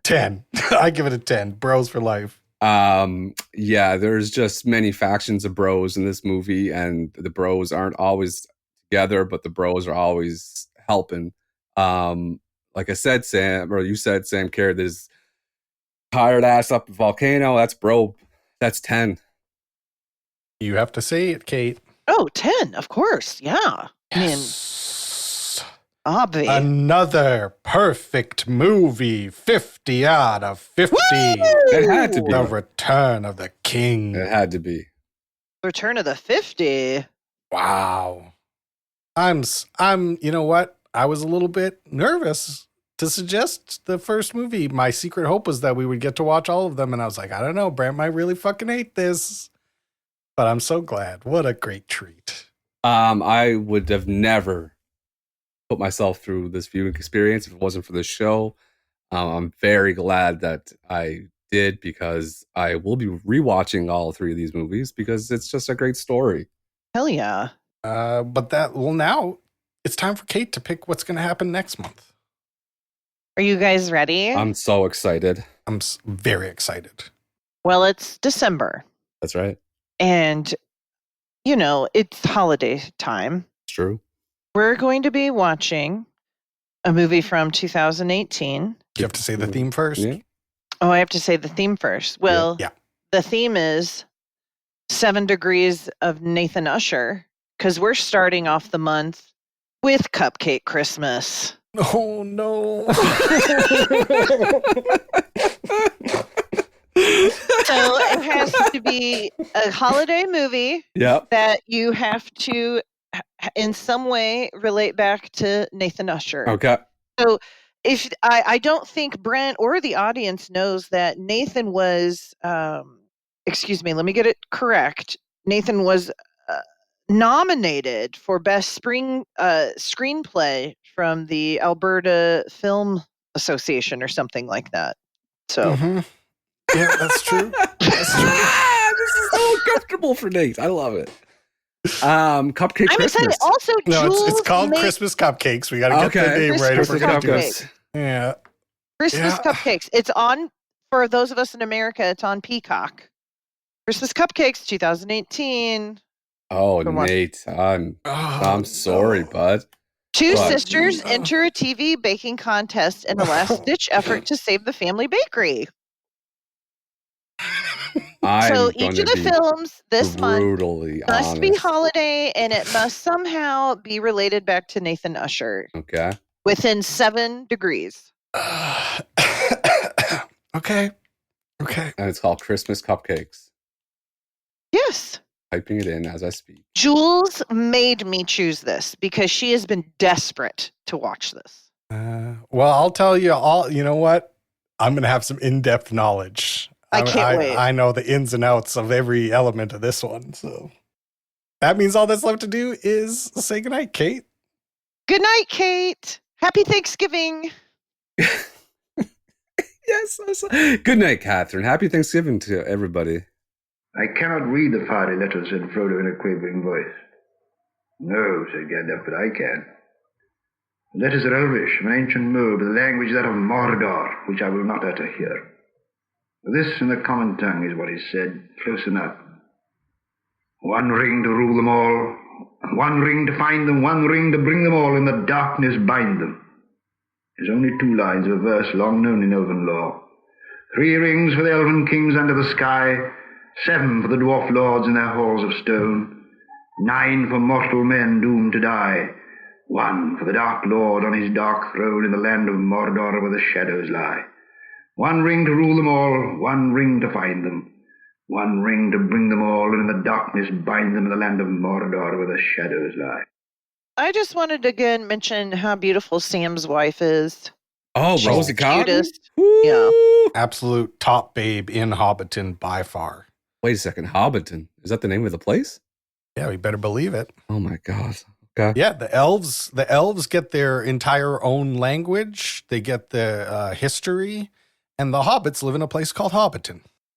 10. I give it a 10. Bros for life. Yeah, there's just many factions of bros in this movie, and the bros aren't always together, but the bros are always helping. Like I said, Sam, or you said, Sam carried this tired ass up the volcano. That's bro. That's 10. You have to say it, Cate. Oh, 10, of course. Yeah. Yes. Obvi. Another perfect movie. 50 out of 50. It had to be. The Return of the King. It had to be. Return of the 50. Wow. I'm, you know what? I was a little bit nervous to suggest the first movie. My secret hope was that we would get to watch all of them. And I was like, I don't know, Brent might really fucking hate this. But I'm so glad. What a great treat. I would have never put myself through this viewing experience if it wasn't for this show. I'm very glad that I did, because I will be rewatching all 3 of these movies because it's just a great story. Hell yeah. But now it's time for Cate to pick what's going to happen next month. Are you guys ready? I'm so excited. I'm very excited. Well, it's December. That's right. And, you know, it's holiday time. It's true. We're going to be watching a movie from 2018. You have to say the theme first? Yeah. Oh, I have to say the theme first. Well, Yeah. The theme is 7 Degrees of Nathan Usher, because we're starting off the month with Cupcake Christmas. Oh, no. So it has to be a holiday movie Yep. that you have to, in some way, relate back to Nathan Usher. Okay. So if I don't think Brent or the audience knows that Nathan was, excuse me, let me get it correct. Nathan was nominated for Best Screenplay from the Alberta Film Association or something like that. So. Mhm. Yeah, that's true. That's true. This is so uncomfortable for Nate. I love it. Cupcake I'm Christmas. excited. Also, No, it's Jules called made Christmas Cupcakes. We got to get the Okay. name right. Christmas If we're gonna do Cupcakes. it. Yeah. Christmas Yeah. Cupcakes. It's on, for those of us in America, it's on Peacock. Christmas Cupcakes 2018. Oh, Come on. Nate, I'm Oh, sorry, no. bud. Two But- sisters enter a TV baking contest in a last-ditch effort to save the family bakery. I'm So going each to of the be films this month brutally must be honest. holiday, and it must somehow be related back to Nathan Usher Okay. within 7 degrees. Okay. Okay. And it's called Christmas Cupcakes. Yes. Typing it in as I speak. Jules made me choose this because she has been desperate to watch this. Well, I'll tell you all. You know what? I'm going to have some in-depth knowledge. I can't wait. I know the ins and outs of every element of this one. So that means all that's left to do is say goodnight, Cate. Good night, Cate. Happy Thanksgiving. Yes. Good night, Catherine. Happy Thanksgiving to everybody. I cannot read the fiery letters, said Frodo in a quavering voice. No, said Gandalf, but I can. The letters are Elvish, of an ancient mode, but the language that of Mordor, which I will not utter here. This in the common tongue is what is said, close enough. One ring to rule them all, one ring to find them, one ring to bring them all, in the darkness bind them. There's only 2 lines of a verse long known in elven lore. 3 rings for the elven kings under the sky, 7 for the dwarf lords in their halls of stone, 9 for mortal men doomed to die, 1 for the Dark Lord on his dark throne in the land of Mordor where the shadows lie. 1 ring to rule them all, 1 ring to find them, 1 ring to bring them all, and in the darkness bind them in the land of Mordor where the shadows lie. I just wanted to again mention how beautiful Sam's wife is. Oh, She's Rosie the Cotton? cutest. Woo! Yeah. Absolute top babe in Hobbiton by far. Wait a second. Hobbiton. Is that the name of the place? Yeah, we better believe it. Oh, my God. Okay. Yeah, the elves get their entire own language. They get the history, and the hobbits live in a place called Hobbiton.